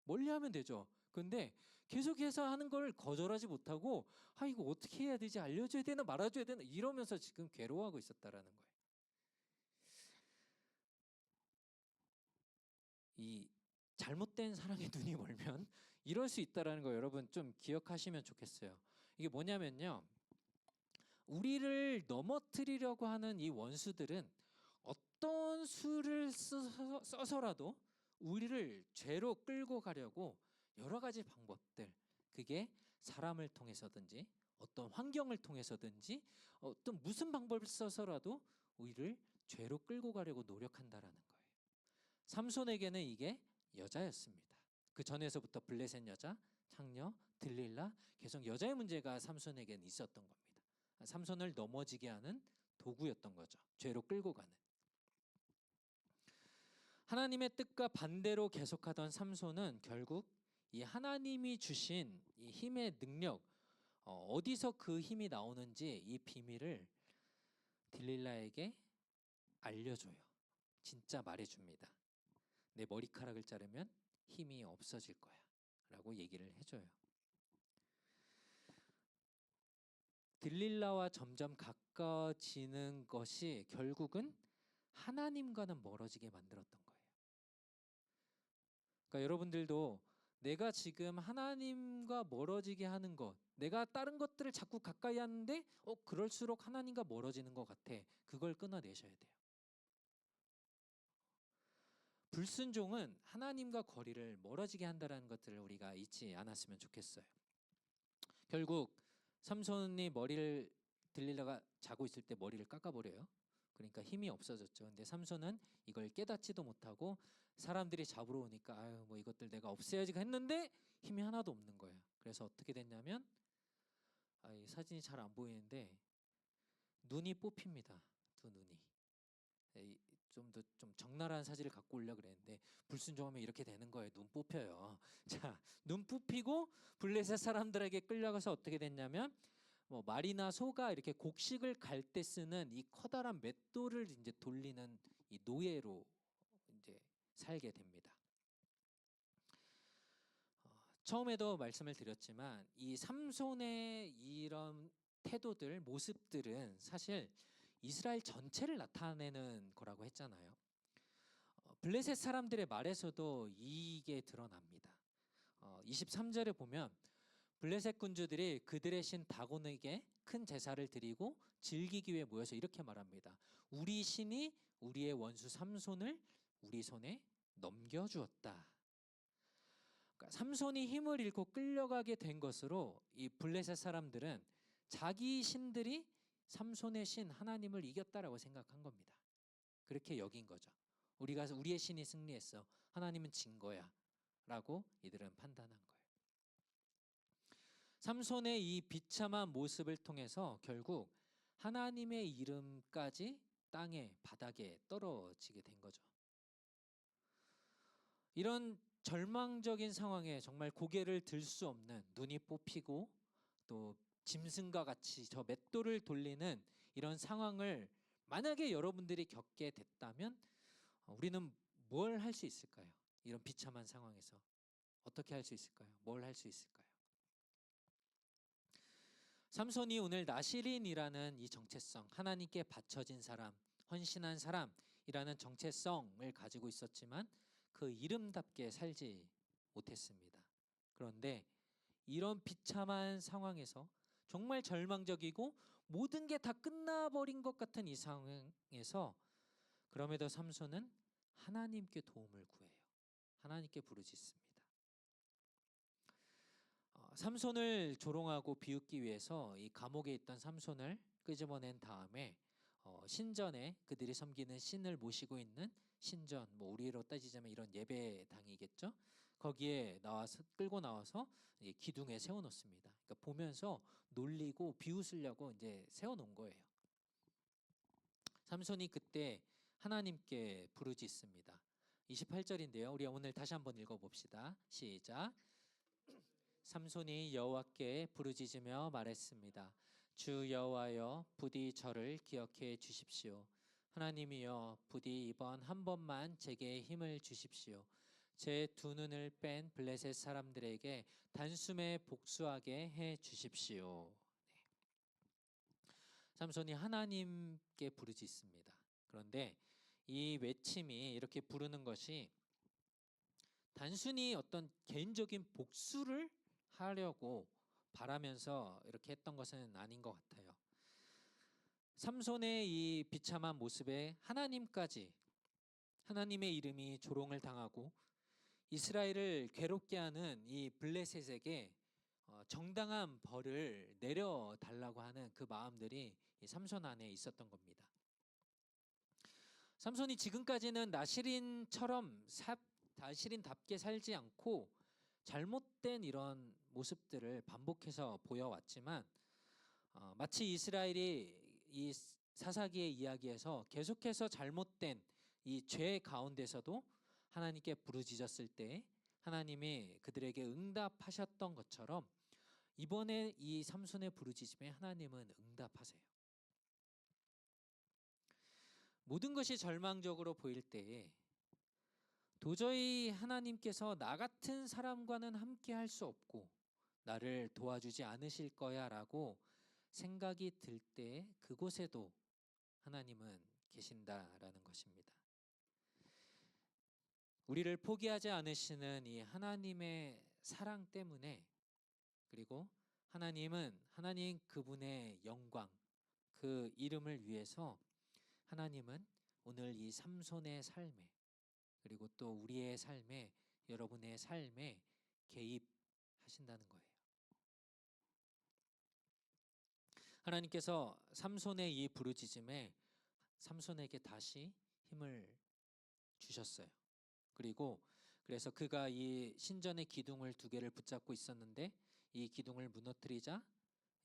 멀리하면 되죠. 근데 계속해서 하는 걸 거절하지 못하고 이거 어떻게 해야 되지? 알려줘야 되나 말아줘야 되나 이러면서 지금 괴로워하고 있었다라는 거예요. 이 잘못된 사랑에 눈이 멀면 이럴 수 있다라는 거 여러분 좀 기억하시면 좋겠어요. 이게 뭐냐면요. 우리를 넘어뜨리려고 하는 이 원수들은 어떤 수를 써서라도 우리를 죄로 끌고 가려고 여러 가지 방법들, 그게 사람을 통해서든지 어떤 환경을 통해서든지 어떤 무슨 방법을 써서라도 우리를 죄로 끌고 가려고 노력한다라는 거예요. 삼손에게는 이게 여자였습니다. 그 전에서부터 블레셋 여자, 창녀, 들릴라, 계속 여자의 문제가 삼손에게는 있었던 겁니다. 삼손을 넘어지게 하는 도구였던 거죠. 죄로 끌고 가는. 하나님의 뜻과 반대로 계속하던 삼손은 결국 이 하나님이 주신 이 힘의 능력, 어디서 그 힘이 나오는지 이 비밀을 들릴라에게 알려줘요. 진짜 말해줍니다. 내 머리카락을 자르면 힘이 없어질 거야 라고 얘기를 해줘요. 들릴라와 점점 가까워지는 것이 결국은 하나님과는 멀어지게 만들었던 거예요. 그러니까 여러분들도 내가 지금 하나님과 멀어지게 하는 것, 내가 다른 것들을 자꾸 가까이 하는데 그럴수록 하나님과 멀어지는 것 같아. 그걸 끊어내셔야 돼요. 불순종은 하나님과 거리를 멀어지게 한다는 것들을 우리가 잊지 않았으면 좋겠어요. 결국 삼손이 머리를 들릴라가 자고 있을 때 머리를 깎아버려요. 그러니까 힘이 없어졌죠. 근데 삼손은 이걸 깨닫지도 못하고 사람들이 잡으러 오니까 뭐 이것들 내가 없애야지 했는데 힘이 하나도 없는 거예요. 그래서 어떻게 됐냐면 이 사진이 잘 안 보이는데 눈이 뽑힙니다. 두 눈이. 좀 적나라한 사진을 갖고 오려고 그랬는데 불순종하면 이렇게 되는 거예요. 눈 뽑혀요. 자, 눈 뽑히고 블레셋 사람들에게 끌려가서 어떻게 됐냐면 뭐 말이나 소가 이렇게 곡식을 갈 때 쓰는 이 커다란 맷돌을 이제 돌리는 이 노예로 이제 살게 됩니다. 처음에도 말씀을 드렸지만 이 삼손의 이런 태도들, 모습들은 사실 이스라엘 전체를 나타내는 거라고 했잖아요. 블레셋 사람들의 말에서도 이게 드러납니다. 23절에 보면 블레셋 군주들이 그들의 신 다곤에게 큰 제사를 드리고 즐기기 위해 모여서 이렇게 말합니다. 우리 신이 우리의 원수 삼손을 우리 손에 넘겨주었다. 그러니까 삼손이 힘을 잃고 끌려가게 된 것으로 이 블레셋 사람들은 자기 신들이 삼손의 신 하나님을 이겼다라고 생각한 겁니다. 그렇게 여긴 거죠. 우리의 신이 승리했어. 하나님은 진 거야. 라고 이들은 판단한 거예요. 삼손의 이 비참한 모습을 통해서 결국 하나님의 이름까지 땅에 바닥에 떨어지게 된 거죠. 이런 절망적인 상황에 정말 고개를 들 수 없는, 눈이 뽑히고 또 짐승과 같이 저 맷돌을 돌리는 이런 상황을 만약에 여러분들이 겪게 됐다면 우리는 뭘 할 수 있을까요? 이런 비참한 상황에서 어떻게 할 수 있을까요? 뭘 할 수 있을까요? 삼손이 오늘 나시린이라는 이 정체성, 하나님께 바쳐진 사람, 헌신한 사람이라는 정체성을 가지고 있었지만 그 이름답게 살지 못했습니다. 그런데 이런 비참한 상황에서 정말 절망적이고 모든 게 다 끝나버린 것 같은 이 상황에서 그럼에도 삼손은 하나님께 도움을 구해요. 하나님께 부르짖습니다. 삼손을 조롱하고 비웃기 위해서 이 감옥에 있던 삼손을 끄집어낸 다음에 신전에 그들이 섬기는 신을 모시고 있는 신전, 뭐 우리로 따지자면 이런 예배당이겠죠. 거기에 끌고 나와서 기둥에 세워놓습니다. 그러니까 보면서 놀리고 비웃으려고 이제 세워놓은 거예요. 삼손이 그때 하나님께 부르짖습니다. 28절인데요. 우리 오늘 다시 한번 읽어봅시다. 시작. 삼손이 여호와께 부르짖으며 말했습니다. 주 여호와여, 부디 저를 기억해 주십시오. 하나님이여, 부디 이번 한 번만 제게 힘을 주십시오. 제 두 눈을 뺀 블레셋 사람들에게 단숨에 복수하게 해 주십시오. 삼손이 하나님께 부르짖습니다. 그런데 이 외침이, 이렇게 부르는 것이 단순히 어떤 개인적인 복수를 하려고 바라면서 이렇게 했던 것은 아닌 것 같아요. 삼손의 이 비참한 모습에 하나님까지, 하나님의 이름이 조롱을 당하고 이스라엘을 괴롭게 하는 이 블레셋에게 정당한 벌을 내려달라고 하는 그 마음들이 이 삼손 안에 있었던 겁니다. 삼손이 지금까지는 나실인답게 살지 않고 잘못된 이런 모습들을 반복해서 보여왔지만, 마치 이스라엘이 이 사사기의 이야기에서 계속해서 잘못된 이 죄 가운데서도 하나님께 부르짖었을 때 하나님이 그들에게 응답하셨던 것처럼 이번에 이 삼손의 부르짖음에 하나님은 응답하세요. 모든 것이 절망적으로 보일 때에 도저히 하나님께서 나 같은 사람과는 함께 할 수 없고 나를 도와주지 않으실 거야 라고 생각이 들 때 그곳에도 하나님은 계신다라는 것입니다. 우리를 포기하지 않으시는 이 하나님의 사랑 때문에, 그리고 하나님 그분의 영광, 그 이름을 위해서 하나님은 오늘 이 삼손의 삶에, 그리고 또 우리의 삶에, 여러분의 삶에 개입하신다는 거예요. 하나님께서 삼손의 이 부르짖음에 삼손에게 다시 힘을 주셨어요. 그래서 그가 이 신전의 기둥을 두 개를 붙잡고 있었는데 이 기둥을 무너뜨리자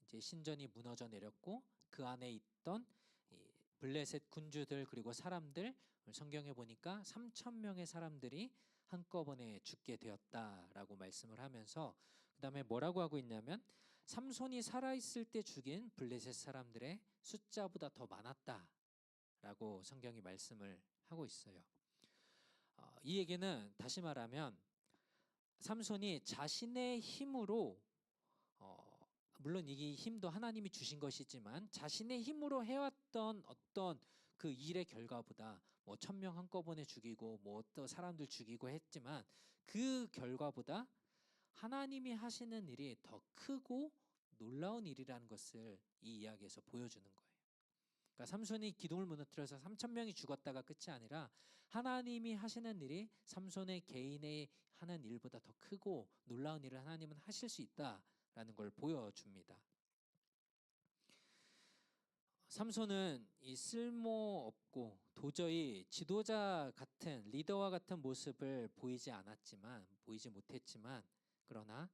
이제 신전이 무너져 내렸고 그 안에 있던 이 블레셋 군주들 그리고 사람들, 성경에 보니까 3,000명의 사람들이 한꺼번에 죽게 되었다라고 말씀을 하면서 그다음에 뭐라고 하고 있냐면 삼손이 살아있을 때 죽인 블레셋 사람들의 숫자보다 더 많았다라고 성경이 말씀을 하고 있어요. 이 얘기는 다시 말하면 삼손이 자신의 힘으로, 물론 이 힘도 하나님이 주신 것이지만 자신의 힘으로 해왔던 어떤 그 일의 결과보다 뭐 1,000명 한꺼번에 죽이고 뭐 또 사람들 죽이고 했지만 그 결과보다 하나님이 하시는 일이 더 크고 놀라운 일이라는 것을 이 이야기에서 보여주는 거예요. 그러니까 삼손이 기둥을 무너뜨려서 3,000명이 죽었다가 끝이 아니라 하나님이 하시는 일이 삼손의 개인의 하는 일보다 더 크고 놀라운 일을 하나님은 하실 수 있다라는 걸 보여줍니다. 삼손은 이 쓸모없고 도저히 지도자 같은, 리더와 같은 모습을 보이지 못했지만 그러나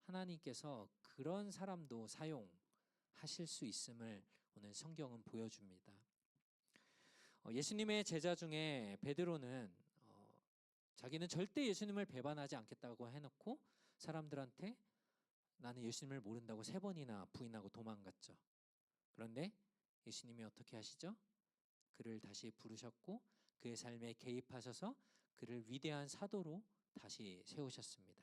하나님께서 그런 사람도 사용하실 수 있음을 오늘 성경은 보여줍니다. 예수님의 제자 중에 베드로는 자기는 절대 예수님을 배반하지 않겠다고 해놓고 사람들한테 나는 예수님을 모른다고 3번이나 부인하고 도망갔죠. 그런데 예수님이 어떻게 하시죠? 그를 다시 부르셨고 그의 삶에 개입하셔서 그를 위대한 사도로 다시 세우셨습니다.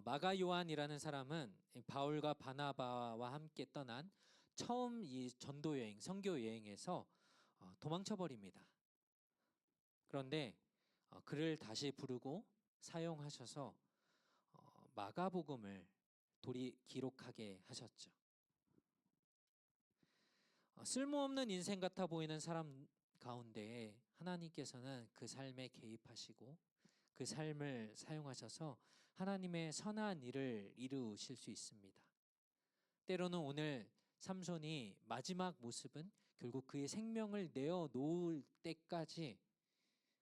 마가 요한이라는 사람은 바울과 바나바와 함께 떠난 처음 이 전도 여행, 선교 여행에서 도망쳐 버립니다. 그런데 그를 다시 부르고 사용하셔서 마가복음을 기록하게 하셨죠. 쓸모없는 인생 같아 보이는 사람 가운데 하나님께서는 그 삶에 개입하시고 그 삶을 사용하셔서 하나님의 선한 일을 이루실 수 있습니다. 때로는 오늘 삼손이 마지막 모습은 결국 그의 생명을 내어놓을 때까지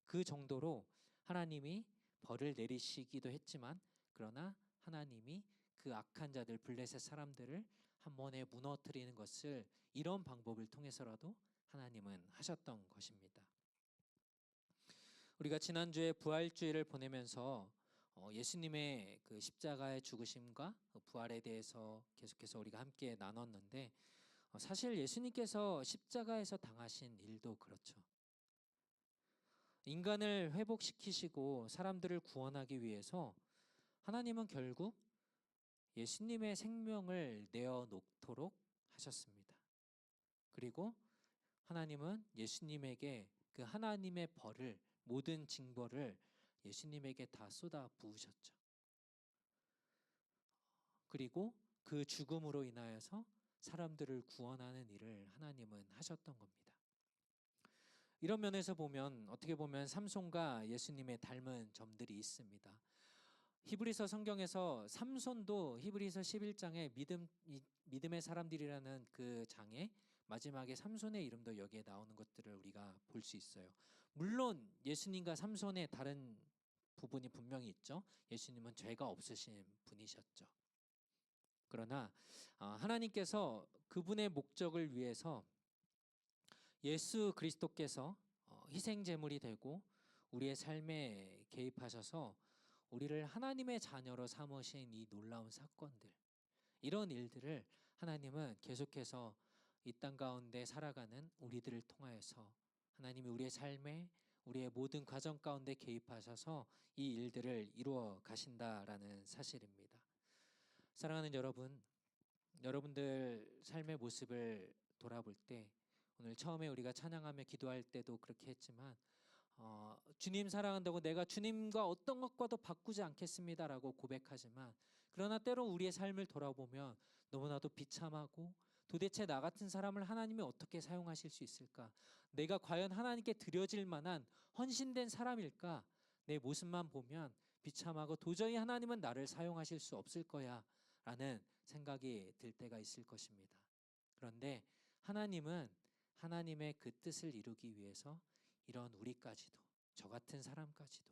그 정도로 하나님이 벌을 내리시기도 했지만 그러나 하나님이 그 악한 자들 블레셋 사람들을 한 번에 무너뜨리는 것을 이런 방법을 통해서라도 하나님은 하셨던 것입니다. 우리가 지난주에 부활주일을 보내면서 예수님의 그 십자가의 죽으심과 부활에 대해서 계속해서 우리가 함께 나눴는데, 사실 예수님께서 십자가에서 당하신 일도 그렇죠. 인간을 회복시키시고 사람들을 구원하기 위해서 하나님은 결국 예수님의 생명을 내어놓도록 하셨습니다. 그리고 하나님은 예수님에게 그 하나님의 벌을, 모든 징벌을 예수님에게 다 쏟아 부으셨죠. 그리고 그 죽음으로 인하여서 사람들을 구원하는 일을 하나님은 하셨던 겁니다. 이런 면에서 보면 어떻게 보면 삼손과 예수님의 닮은 점들이 있습니다. 히브리서 성경에서 삼손도 히브리서 11장에 믿음의 사람들이라는 그 장에 마지막에 삼손의 이름도 여기에 나오는 것들을 우리가 볼 수 있어요. 물론 예수님과 삼손의 다른 부분이 분명히 있죠. 예수님은 죄가 없으신 분이셨죠. 그러나 하나님께서 그분의 목적을 위해서 예수 그리스도께서 희생 제물이 되고 우리의 삶에 개입하셔서 우리를 하나님의 자녀로 삼으신 이 놀라운 사건들, 이런 일들을 하나님은 계속해서 이 땅 가운데 살아가는 우리들을 통하여서 하나님이 우리의 삶에, 우리의 모든 과정 가운데 개입하셔서 이 일들을 이루어 가신다라는 사실입니다. 사랑하는 여러분, 여러분들 삶의 모습을 돌아볼 때, 오늘 처음에 우리가 찬양하며 기도할 때도 그렇게 했지만 주님 사랑한다고 내가 주님과 어떤 것과도 바꾸지 않겠습니다라고 고백하지만, 그러나 때로 우리의 삶을 돌아보면 너무나도 비참하고, 도대체 나 같은 사람을 하나님이 어떻게 사용하실 수 있을까? 내가 과연 하나님께 드려질 만한 헌신된 사람일까? 내 모습만 보면 비참하고 도저히 하나님은 나를 사용하실 수 없을 거야 라는 생각이 들 때가 있을 것입니다. 그런데 하나님은 하나님의 그 뜻을 이루기 위해서 이런 우리까지도, 저 같은 사람까지도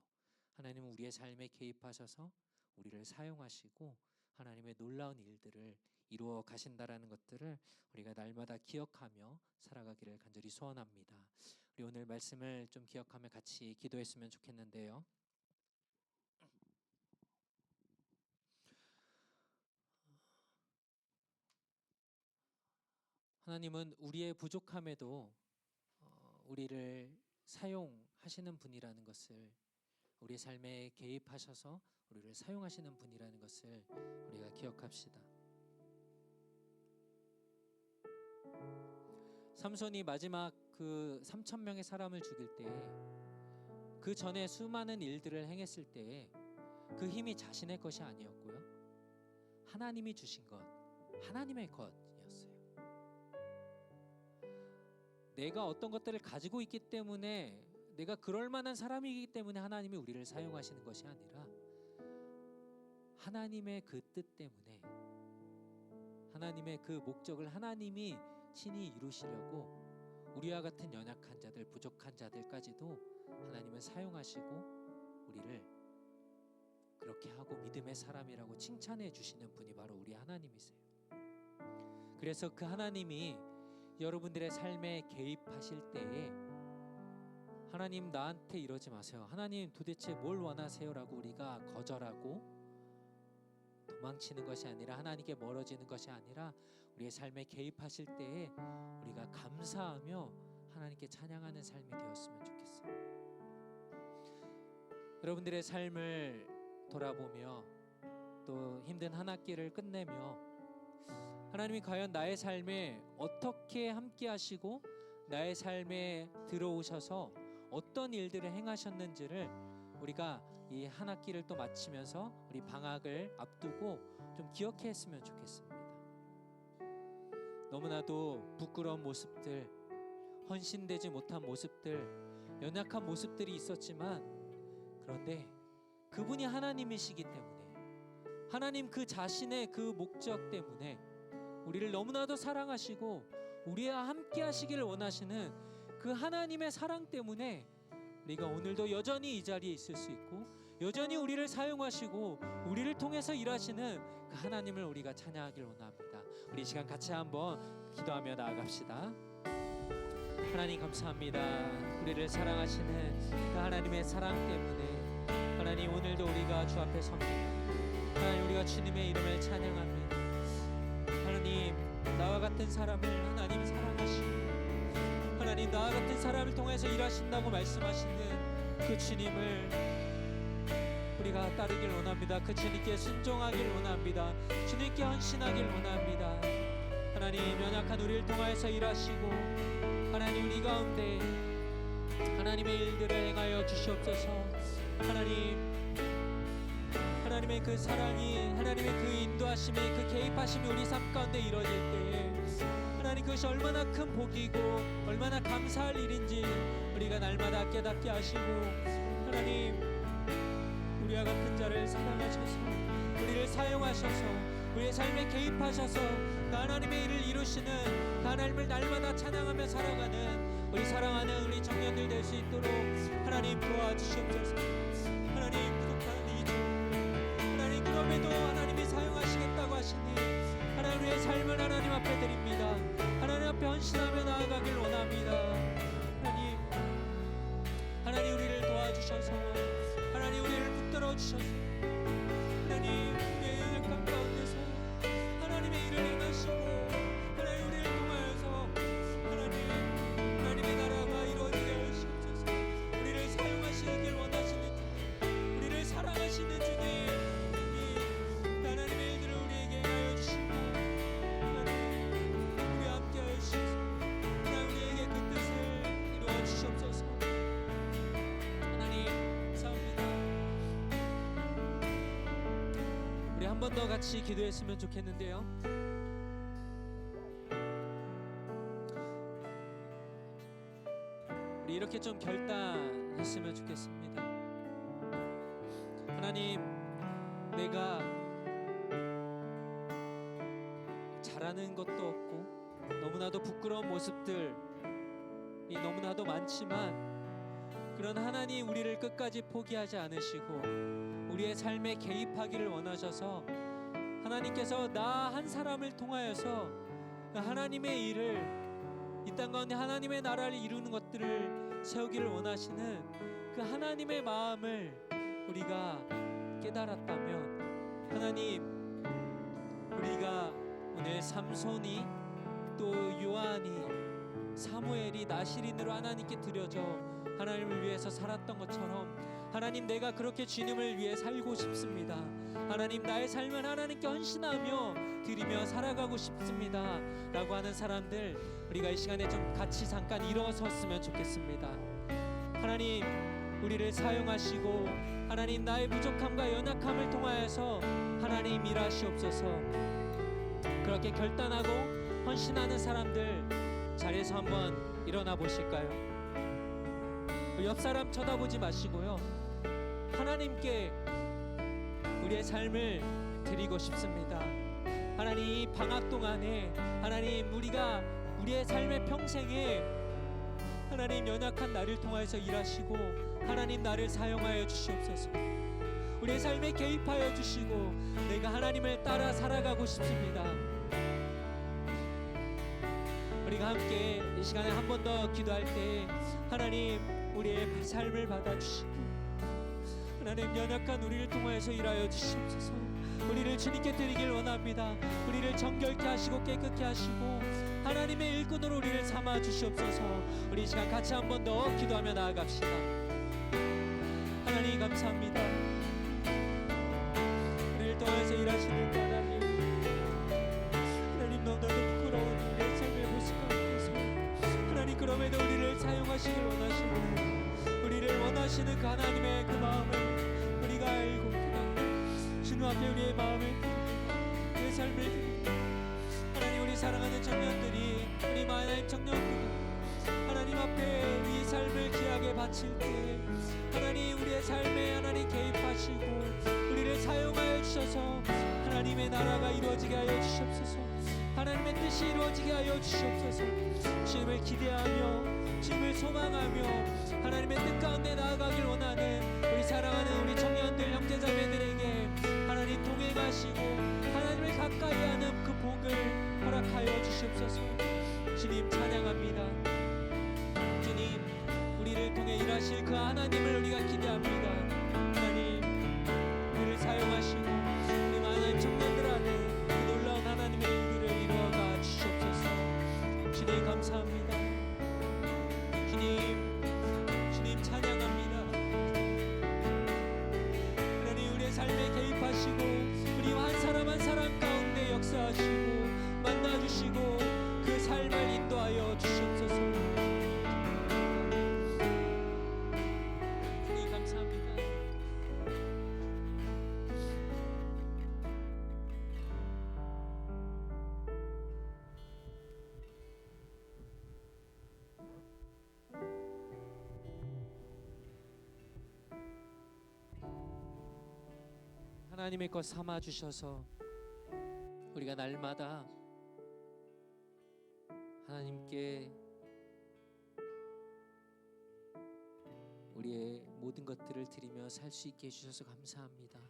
하나님은 우리의 삶에 개입하셔서 우리를 사용하시고 하나님의 놀라운 일들을 이루어 가신다라는 것들을 우리가 날마다 기억하며 살아가기를 간절히 소원합니다. 우리 오늘 말씀을 좀 기억하며 같이 기도했으면 좋겠는데요. 하나님은 우리의 부족함에도 우리를 사용하시는 분이라는 것을, 우리의 삶에 개입하셔서 우리를 사용하시는 분이라는 것을 우리가 기억합시다. 삼손이 마지막 그 3,000명의 사람을 죽일 때, 그 전에 수많은 일들을 행했을 때 그 힘이 자신의 것이 아니었고요, 하나님이 주신 것, 하나님의 것이었어요. 내가 어떤 것들을 가지고 있기 때문에, 내가 그럴 만한 사람이기 때문에 하나님이 우리를 사용하시는 것이 아니라 하나님의 그 뜻 때문에, 하나님의 그 목적을 하나님이 친히 이루시려고 우리와 같은 연약한 자들, 부족한 자들까지도 하나님은 사용하시고 우리를 그렇게 하고 믿음의 사람이라고 칭찬해 주시는 분이 바로 우리 하나님이세요. 그래서 그 하나님이 여러분들의 삶에 개입하실 때에, 하나님 나한테 이러지 마세요, 하나님 도대체 뭘 원하세요? 라고 우리가 거절하고 도망치는 것이 아니라, 하나님께 멀어지는 것이 아니라 우리의 삶에 개입하실 때에 우리가 감사하며 하나님께 찬양하는 삶이 되었으면 좋겠어요. 여러분들의 삶을 돌아보며 또 힘든 한 학기를 끝내며 하나님이 과연 나의 삶에 어떻게 함께 하시고 나의 삶에 들어오셔서 어떤 일들을 행하셨는지를 우리가 이 한 학기를 또 마치면서 우리 방학을 앞두고 좀 기억했으면 좋겠습니다. 너무나도 부끄러운 모습들, 헌신되지 못한 모습들, 연약한 모습들이 있었지만, 그런데 그분이 하나님이시기 때문에, 하나님 그 자신의 그 목적 때문에 우리를 너무나도 사랑하시고 우리와 함께 하시기를 원하시는 그 하나님의 사랑 때문에 우리가 오늘도 여전히 이 자리에 있을 수 있고, 여전히 우리를 사용하시고 우리를 통해서 일하시는 그 하나님을 우리가 찬양하기를 원합니다. 우리 이 시간 같이 한번 기도하며 나아갑시다. 하나님 감사합니다. 우리를 사랑하시는 그 하나님의 사랑 때문에 하나님 오늘도 우리가 주 앞에 섭니다. 하나님 우리가 주님의 이름을 찬양합니다. 하나님 나와 같은 사람을 하나님 사랑하시고 하나님 나와 같은 사람을 통해서 일하신다고 말씀하시는 그 주님을 우리가 따르길 원합니다. 그 주님께 순종하길 원합니다. 주님께 헌신하길 원합니다. 하나님 연약한 우리를 통하여서 일하시고 하나님 우리 가운데 하나님의 일들을 행하여 주시옵소서. 하나님의 그 사랑이 하나님의 그 인도하심이 그 개입하심이 우리 삶 가운데 이루어질 때에 하나님 그것이 얼마나 큰 복이고 얼마나 감사할 일인지 우리가 날마다 깨닫게 하시고 하나님 우리와 같은 자를 사랑하셔서 우리를 사용하셔서 우리의 삶에 개입하셔서 그 하나님의 일을 이루시는 그 하나님을 날마다 찬양하며 살아가는 우리 사랑하는 우리 청년들 될 수 있도록 하나님 도와주시옵소서. 하나님 부족한 이 주 하나님 그럼에도 하나님이 사용하시겠다고 하시니 하나님 우리의 삶을 하나님 앞에 드립니다. 하나님 앞에 헌신하며 나아가길 원합니다. 하나님 우리를 도와주셔서 하나님 우리를 붙들어 주셔서 하나님 우리의 연약함 가운데서 하나님의 일을 행하시고 하나님 우리를 통하여서 하나님의 나라가 이루어지게 하시옵소서. 우리를 사용하시길 원하시는 주님, 우리를 사랑하시는 주님, 하나님의 일들을 우리에게 행하여 주시고 하나님 우리와 함께 하여 주셔서 하나님 우리에게 그 뜻을 이루어 주시옵소서. 하나님 감사합니다. 우리 한 번 더 같이 기도했으면 좋겠는데요. 우리 이렇게 좀 결단했으면 좋겠습니다. 하나님, 내가 잘하는 것도 없고 너무나도 부끄러운 모습들이 너무나도 많지만 그런 하나님 우리를 끝까지 포기하지 않으시고 우리의 삶에 개입하기를 원하셔서 하나님께서 나 한 사람을 통하여서 하나님의 일을 이 땅 가운데 하나님의 나라를 이루는 것들을 세우기를 원하시는 그 하나님의 마음을 우리가 깨달았다면 하나님 우리가 오늘 삼손이 또 요한이 사무엘이 나시린으로 하나님께 드려져 하나님을 위해서 살았던 것처럼 하나님 내가 그렇게 주님을 위해 살고 싶습니다. 하나님 나의 삶을 하나님께 헌신하며 드리며 살아가고 싶습니다 라고 하는 사람들 우리가 이 시간에 좀 같이 잠깐 일어섰으면 좋겠습니다. 하나님 우리를 사용하시고 하나님 나의 부족함과 연약함을 통하여서 하나님 일하시옵소서. 그렇게 결단하고 헌신하는 사람들 자리에서 한번 일어나 보실까요? 옆 사람 쳐다보지 마시고요. 하나님께 우리의 삶을 드리고 싶습니다. 하나님 이 방학 동안에 하나님 우리가 우리의 삶의 평생에 하나님 연약한 나를 통하여서 일하시고 하나님 나를 사용하여 주시옵소서. 우리의 삶에 개입하여 주시고 내가 하나님을 따라 살아가고 싶습니다. 우리가 함께 이 시간에 한 번 더 기도할 때 하나님 우리의 삶을 받아주시고 하나님 연약한 우리를 통하여서 일하여 주시옵소서. 우리를 주님께 드리길 원합니다. 우리를 정결케 하시고 깨끗게 하시고 하나님의 일꾼으로 우리를 삼아 주시옵소서. 우리 이 시간 같이 한 번 더 기도하며 나아갑시다. 하나님 감사합니다. 우리를 통하여서 일하시는 하나님, 하나님 너무나도 부끄러운 우리의 삶의 모습 가운데서 하나님 그럼에도 우리를 사용하시길 원하시고 우리를 원하시는 그 하나님의 그 마음을 우리가 알고 주님 앞에 우리의 마음을 드리고 우리의 삶을 드리고 하나님 우리 사랑하는 청년들이 우리 하나님 청년들이 하나님 앞에 이 삶을 귀하게 바칠 때 하나님 우리의 삶에 하나님 개입하시고 우리를 사용하여 주셔서 하나님의 나라가 이루어지게 하여 주시옵소서. 하나님의 뜻이 이루어지게 하여 주시옵소서. 주님을 기대하며 주님을 소망하며 하나님의 뜻 가운데 나아가길 원하는 우리 사랑하는 우리 청년들 형제자매들에게 하나님 동행하시고 하나님을 가까이 하는 그 복을 주시옵소서. 주님 찬양합니다. 주님 우리를 통해 일하실 그 하나님을 우리가 기대합니다. 하나님 우리를 사용하시고 우리 하나님 청년들 안에 그 놀라운 하나님의 일들을 이루어가 주시옵소서. 주님 감사합니다. 주님 찬양합니다. 하나님 우리의 삶에 개입하시고 우리 한 사람 한 사람 가운데 역사하시고 만나주시고 그 삶을 인도하여 주시옵소서. 주님 감사합니다. 하나님의 것 삼아 주셔서 우리가 날마다 하나님께 우리의 모든 것들을 드리며 살 수 있게 해주셔서 감사합니다.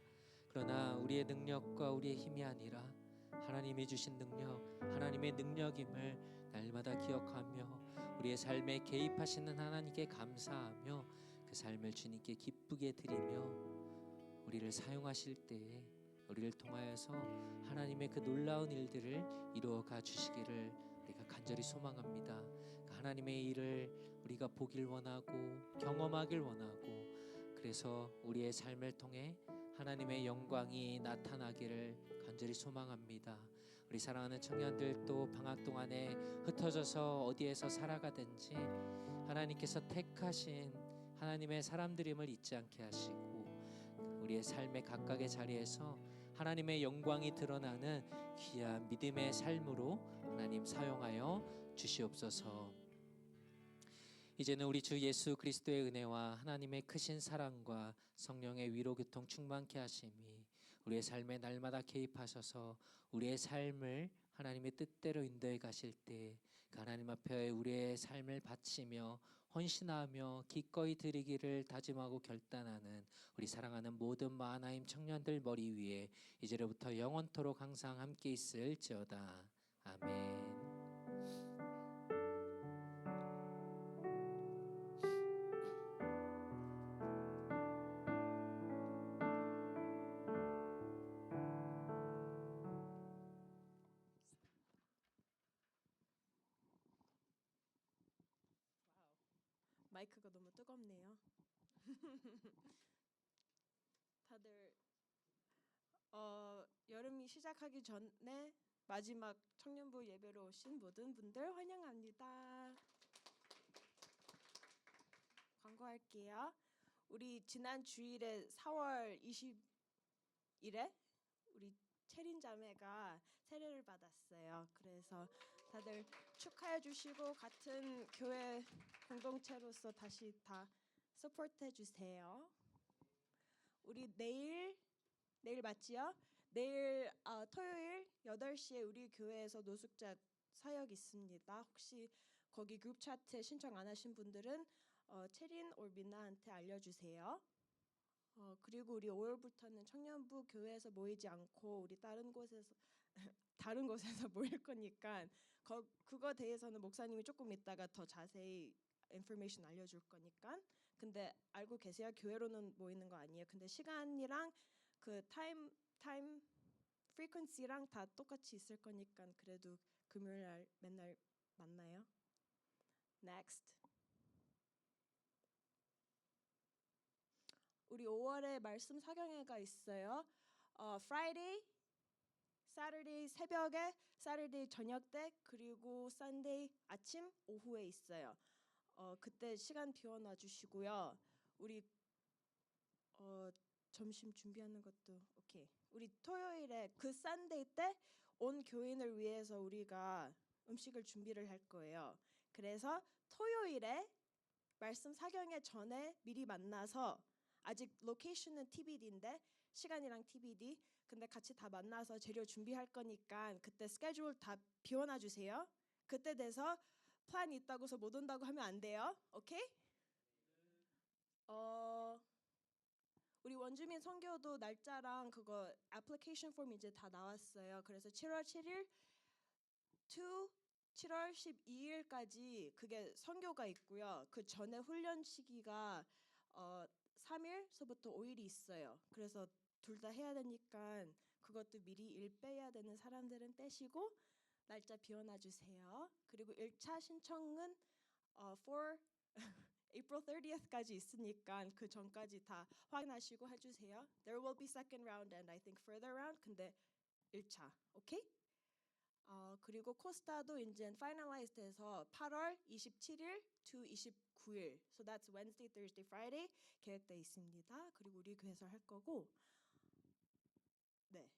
그러나 우리의 능력과 우리의 힘이 아니라 하나님이 주신 능력, 하나님의 능력임을 날마다 기억하며 우리의 삶에 개입하시는 하나님께 감사하며 그 삶을 주님께 기쁘게 드리며 우리를 사용하실 때에 우리를 통하여서 하나님의 그 놀라운 일들을 이루어가 주시기를 우리가 간절히 소망합니다. 그 하나님의 일을 우리가 보길 원하고 경험하길 원하고 그래서 우리의 삶을 통해 하나님의 영광이 나타나기를 간절히 소망합니다. 우리 사랑하는 청년들도 방학 동안에 흩어져서 어디에서 살아가든지 하나님께서 택하신 하나님의 사람들임을 잊지 않게 하시고 우리의 삶의 각각의 자리에서 하나님의 영광이 드러나는 귀한 믿음의 삶으로 하나님 사용하여 주시옵소서. 이제는 우리 주 예수 그리스도의 은혜와 하나님의 크신 사랑과 성령의 위로 교통 충만케 하심이 우리의 삶에 날마다 개입하셔서 우리의 삶을 하나님의 뜻대로 인도해 가실 때 그 하나님 앞에 우리의 삶을 바치며 헌신하며 기꺼이 드리기를 다짐하고 결단하는 우리 사랑하는 모든 마하나임 청년들 머리 위에 이제로부터 영원토록 항상 함께 있을지어다. 아멘. 마이크가 너무 뜨겁네요. 다들 여름이 시작하기 전에 마지막 청년부 예배로 오신 모든 분들 환영합니다. 광고할게요. 우리 지난 주일에 4월 20일에 우리 체린 자매가 세례를 받았어요. 그래서 다들 축하해 주시고 같은 교회 공동체로서 다시 다 서포트해 주세요. 우리 내일 맞지요? 내일 토요일 8시에 우리 교회에서 노숙자 사역 있습니다. 혹시 거기 그룹 차트에 신청 안 하신 분들은 체린 or 민나한테 알려주세요. 그리고 우리 5월부터는 청년부 교회에서 모이지 않고 우리 다른 곳에서 모일 거니까 그거 대해서는 목사님이 조금 있다가 더 자세히 인포메이션 알려줄 거니까. 근데 알고 계세요? 교회로는 모이는 거 아니에요. 근데 시간이랑 그 타임 프리퀀시랑 다 똑같이 있을 거니까 그래도 금요일 날 맨날 만나요. Next. 우리 5월에 말씀 사경회가 있어요. Friday, Saturday 새벽에, Saturday 저녁 때, 그리고 Sunday 아침 오후에 있어요. 그때 시간 비워놔 주시고요. 우리 점심 준비하는 것도 오케이. 우리 토요일에 그 Sunday 때 온 교인을 위해서 우리가 음식을 준비를 할 거예요. 그래서 토요일에 말씀 사경회 전에 미리 만나서 아직 로케이션은 TBD인데 시간이랑 TBD. 근데 같이 다 만나서 재료 준비할 거니까 그때 스케줄 다 비워놔 주세요. 그때 돼서 플랜 있다고서 못 온다고 하면 안 돼요. 오케이? 우리 원주민 선교도 날짜랑 그거 애플리케이션 폼 이제 다 나왔어요. 그래서 7월 7일 2 7월 12일까지 그게 선교가 있고요. 그 전에 훈련 시기가 3일서부터 5일이 있어요. 그래서 둘 다 해야 되니까 그것도 미리 일 빼야 되는 사람들은 빼시고 날짜 비워놔 주세요. 그리고 1차 신청은 for April 30th까지 있으니까 그 전까지 다 확인하시고 해주세요. There will be second round and I think further round. 근데 1차, 오케이? 그리고 코스타도 이제 finalize 돼서 8월 27일 to 29일. So that's Wednesday, Thursday, Friday 계획돼 있습니다. 그리고 우리 교회에서 할 거고. 네.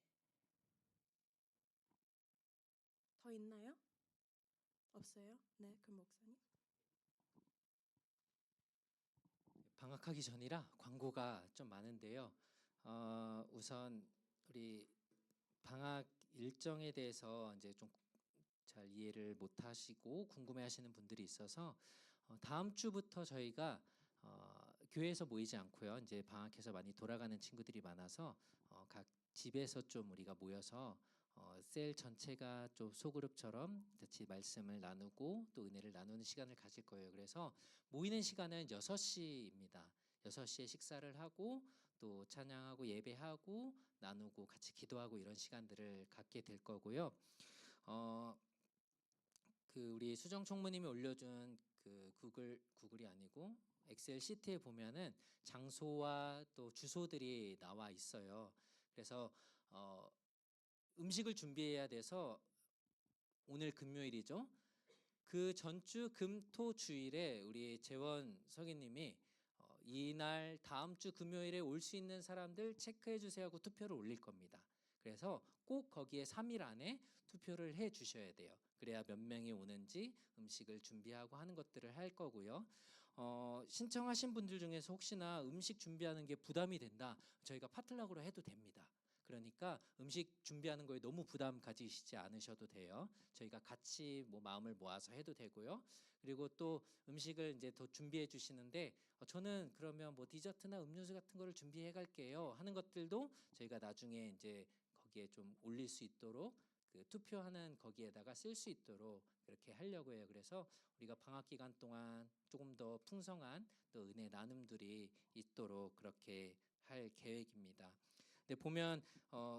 더 있나요? 없어요? 네, 그 목사님. 방학하기 전이라 광고가 좀 많은데요. 우선 우리 방학 일정에 대해서 이제 좀 잘 이해를 못 하시고 궁금해 하시는 분들이 있어서 다음 주부터 저희가 교회에서 모이지 않고요. 이제 방학해서 많이 돌아가는 친구들이 많아서 각 집에서 좀 우리가 모여서 셀 전체가 좀 소그룹처럼 같이 말씀을 나누고 또 은혜를 나누는 시간을 가질 거예요. 그래서 모이는 시간은 6시입니다. 6시에 식사를 하고 또 찬양하고 예배하고 나누고 같이 기도하고 이런 시간들을 갖게 될 거고요. 그 우리 수정 총무님이 올려준 그 구글이 아니고 엑셀 시트에 보면은 장소와 또 주소들이 나와 있어요. 그래서 음식을 준비해야 돼서 오늘 금요일이죠. 그 전주 금토 주일에 우리 재원 서기님이 이날 다음 주 금요일에 올 수 있는 사람들 체크해 주세요 하고 투표를 올릴 겁니다. 그래서 꼭 거기에 3일 안에 투표를 해 주셔야 돼요. 그래야 몇 명이 오는지 음식을 준비하고 하는 것들을 할 거고요. 신청하신 분들 중에서 혹시나 음식 준비하는 게 부담이 된다, 저희가 파틀락으로 해도 됩니다. 그러니까 음식 준비하는 거에 너무 부담 가지시지 않으셔도 돼요. 저희가 같이 뭐 마음을 모아서 해도 되고요. 그리고 또 음식을 이제 더 준비해 주시는데 저는 그러면 뭐 디저트나 음료수 같은 거를 준비해 갈게요 하는 것들도 저희가 나중에 이제 거기에 좀 올릴 수 있도록 그 투표하는 거기에다가 쓸 수 있도록 그렇게 하려고 해요. 그래서 우리가 방학 기간 동안 조금 더 풍성한 또 은혜 나눔들이 있도록 그렇게 할 계획입니다. 근데 보면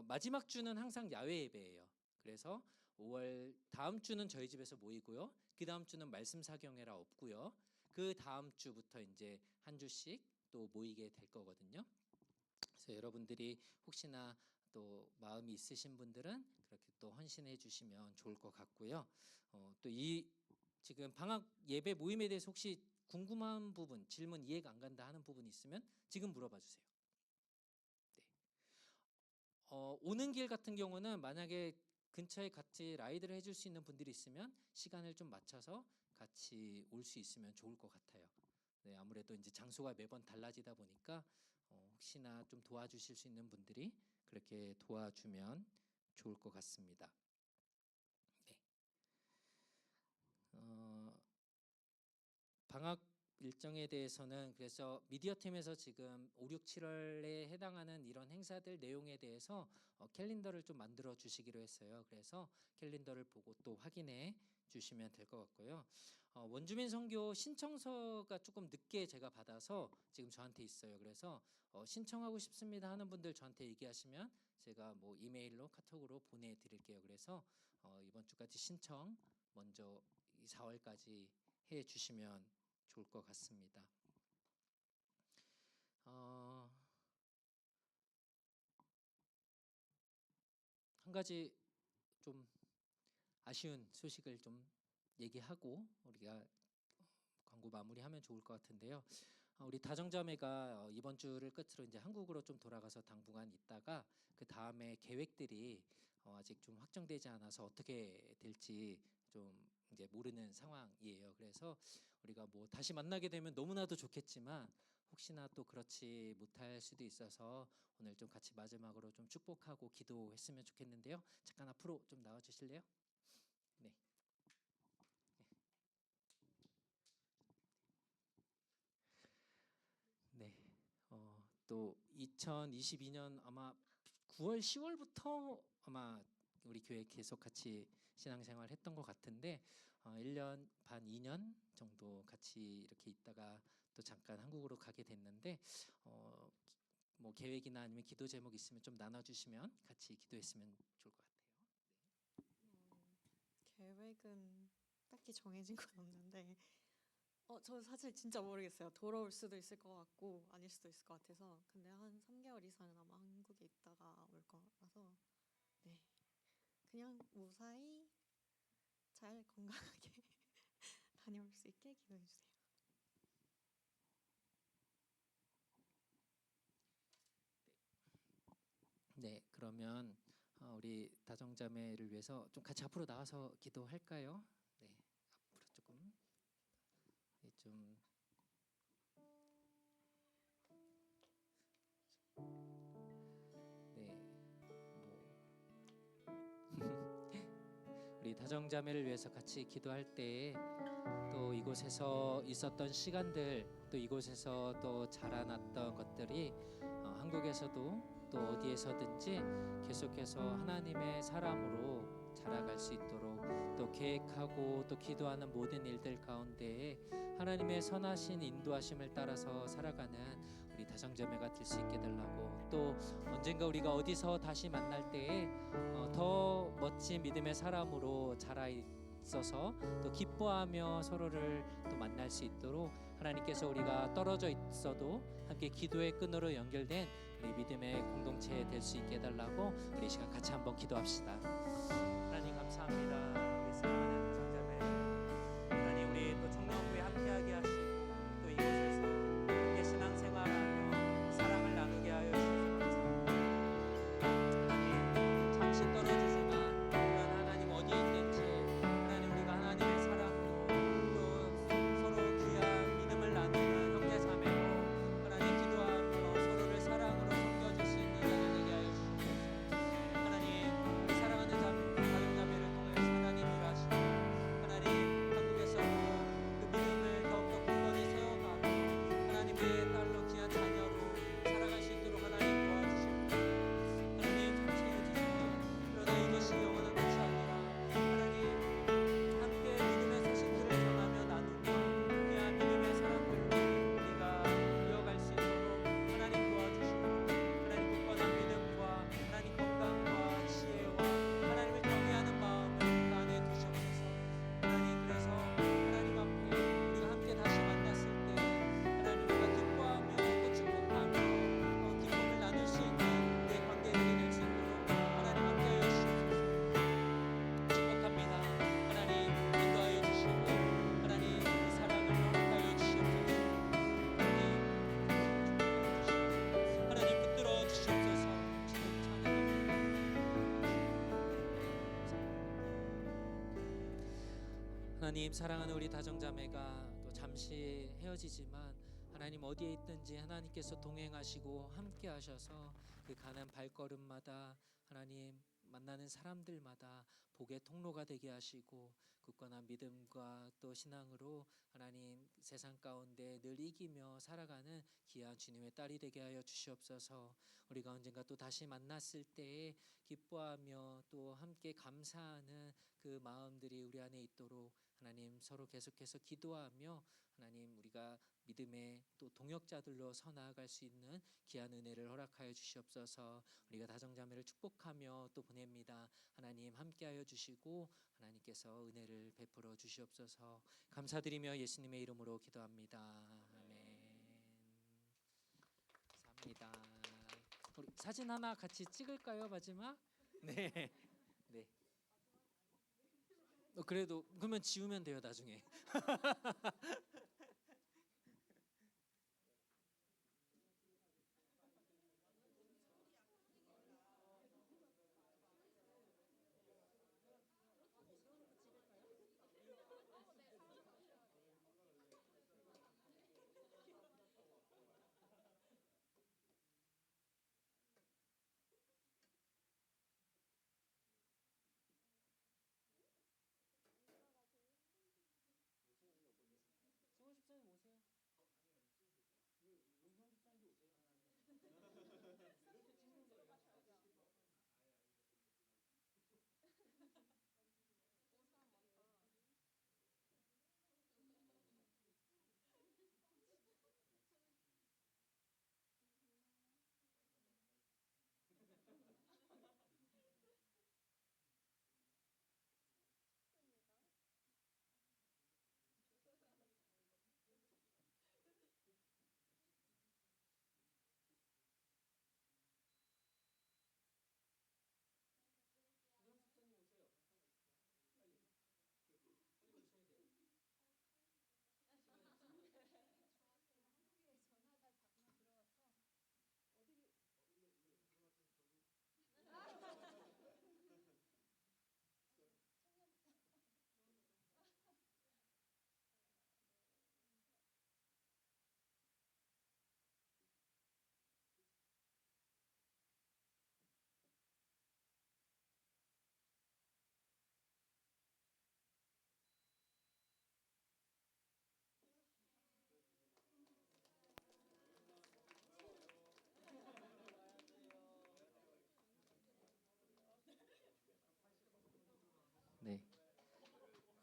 마지막 주는 항상 야외 예배예요. 그래서 5월 다음 주는 저희 집에서 모이고요. 그 다음 주는 말씀 사경회라 없고요. 그 다음 주부터 이제 한 주씩 또 모이게 될 거거든요. 그래서 여러분들이 혹시나 또 마음이 있으신 분들은 그렇게 또 헌신해 주시면 좋을 것 같고요. 또 이 지금 방학 예배 모임에 대해서 혹시 궁금한 부분, 질문 이해가 안 간다 하는 부분 있으면 지금 물어봐 주세요. 네. 오는 길 같은 경우는 만약에 근처에 같이 라이드를 해줄 수 있는 분들이 있으면 시간을 좀 맞춰서 같이 올 수 있으면 좋을 것 같아요. 네, 아무래도 이제 장소가 매번 달라지다 보니까 혹시나 좀 도와주실 수 있는 분들이 그렇게 도와주면 좋을 것 같습니다. 네. 방학 일정에 대해서는 그래서 미디어팀에서 지금 5, 6, 7월에 해당하는 이런 행사들 내용에 대해서 캘린더를 좀 만들어 주시기로 했어요. 그래서 캘린더를 보고 또 확인해 주시면 될 것 같고요. 원주민 선교 신청서가 조금 늦게 제가 받아서 지금 저한테 있어요. 그래서 신청하고 싶습니다 하는 분들 저한테 얘기하시면 제가 뭐 이메일로 카톡으로 보내드릴게요. 그래서 이번 주까지 신청 먼저 4월까지 해 주시면 좋을 것 같습니다. 한 가지 좀 아쉬운 소식을 좀 얘기하고 우리가 광고 마무리하면 좋을 것 같은데요. 우리 다정자매가 이번 주를 끝으로 이제 한국으로 좀 돌아가서 당분간 있다가 그 다음에 계획들이 아직 좀 확정되지 않아서 어떻게 될지 좀 이제 모르는 상황이에요. 그래서 우리가 뭐 다시 만나게 되면 너무나도 좋겠지만 혹시나 또 그렇지 못할 수도 있어서 오늘 좀 같이 마지막으로 좀 축복하고 기도했으면 좋겠는데요. 잠깐 앞으로 좀 나와 주실래요? 네. 네. 또 2022년 아마 9월, 10월부터 아마 우리 교회 계속 같이 신앙생활 했던 것 같은데 1년 반, 2년 정도 같이 이렇게 있다가 또 잠깐 한국으로 가게 됐는데 뭐 계획이나 아니면 기도 제목 있으면 좀 나눠주시면 같이 기도했으면 좋을 것 같아요. 계획은 딱히 정해진 건 없는데 저 사실 진짜 모르겠어요. 돌아올 수도 있을 것 같고 아닐 수도 있을 것 같아서. 근데 한 3개월 이상은 아마 한국에 있다가 올 거라서 네. 그냥 무사히 잘 건강하게 다녀올 수 있게 기도해 주세요. 네, 그러면 우리 다정자매를 위해서 좀 같이 앞으로 나와서 기도할까요? 네, 앞으로 조금 좀 네, 우리 다정자매를 위해서 같이 기도할 때 또 이곳에서 있었던 시간들, 또 이곳에서 또 자라났던 것들이 한국에서도 또 어디에서든지 계속해서 하나님의 사람으로 자라갈 수 있도록 또 계획하고 또 기도하는 모든 일들 가운데에 하나님의 선하신 인도하심을 따라서 살아가는 우리 다정자매가 될 수 있게 달라고, 또 언젠가 우리가 어디서 다시 만날 때에 더 멋진 믿음의 사람으로 자라 있어서 또 기뻐하며 서로를 또 만날 수 있도록 하나님께서 우리가 떨어져 있어도 함께 기도의 끈으로 연결된 우리 믿음의 공동체 될 수 있게 해달라고 우리 이 시간 같이 한번 기도합시다. 하나님 감사합니다. 우리 사랑하는 다정자매 하나님, 우리 또 청년부에 함께하게 하시고 또 이곳에서 함께 신앙생활하며 사랑을 나누게 하여 주셔서 감사합니다. 하나님, 잠시 떨어지지만 또한 하나님 어디에 있든지 하나님 우리가 하나님의 사랑으로 또 서로 귀한 믿음을 나누는 형제 자매로 하나님 기도하며 서로를 사랑으로 섬겨줄 수 있는 자들 되게 하여 주시옵소서. 하나님, 우리 사랑하는 다정자매를 통해서 하나님 일하시고 하나님 한국에서도 그 믿음을 더욱더 굳건히 세워가고 하나님의 딸로 귀한 자녀로 살아갈 수 있도록 하나님 도와주시옵소서. 하나님 감사해주시고, 그러나 이것이 영원한 것이 아니라 하나님 함께 믿음의 소식들을 전하며 나누며 귀한 믿음의 사람들로 우리가 이어갈 수 있도록 하나님 도와주시고, 하나님 굳건한 믿음과 하나님 건강과 지혜와 하나님을 경외하는 마음을 그 안에 두시옵소서. 하나님, 그래서 하나님 앞에 우리가 함께 다시 만났을 때 하나님 우리가 기뻐하며 또 축복하며 기쁨을 나눌 수 있는 우리의 관계들이 될 수 있도록 하나님 함께하여 주시옵소서. 축복합니다. 하나님 인도하여 주시고 하나님 이 사랑을 허락하여 주시옵소서. 하나님 붙들어 주시옵소서. 주님 찬양합니다. 하나님, 사랑하는 우리 다정자매가 또 잠시 헤어지지만 하나님 어디에 있든지 하나님께서 동행하시고 함께 하셔서 그 가는 발걸음마다 하나님 만나는 사람들마다 복의 통로가 되게 하시고 굳건한 믿음과 또 신앙으로 하나님 세상 가운데 늘 이기며 살아가는 귀한 주님의 딸이 되게 하여 주시옵소서. 우리가 언젠가 또 다시 만났을 때에 기뻐하며 또 함께 감사하는 그 마음들이 우리 안에 있도록 하나님 서로 계속해서 기도하며 하나님 우리가 믿음의 또 동역자들로 서 나아갈 수 있는 귀한 은혜를 허락하여 주시옵소서. 우리가 다정자매를 축복하며 또 보냅니다. 하나님 함께하여 주시고 하나님께서 은혜를 베풀어 주시옵소서. 감사드리며 예수님의 이름으로 기도합니다. 아멘. 감사합니다. 우리 사진 하나 같이 찍을까요, 마지막? 네. 네. 그래도 그러면 지우면 돼요, 나중에.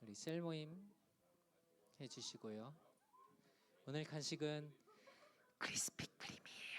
우리 셀 모임 해주시고요. 오늘 간식은 크리스피 크림이에요.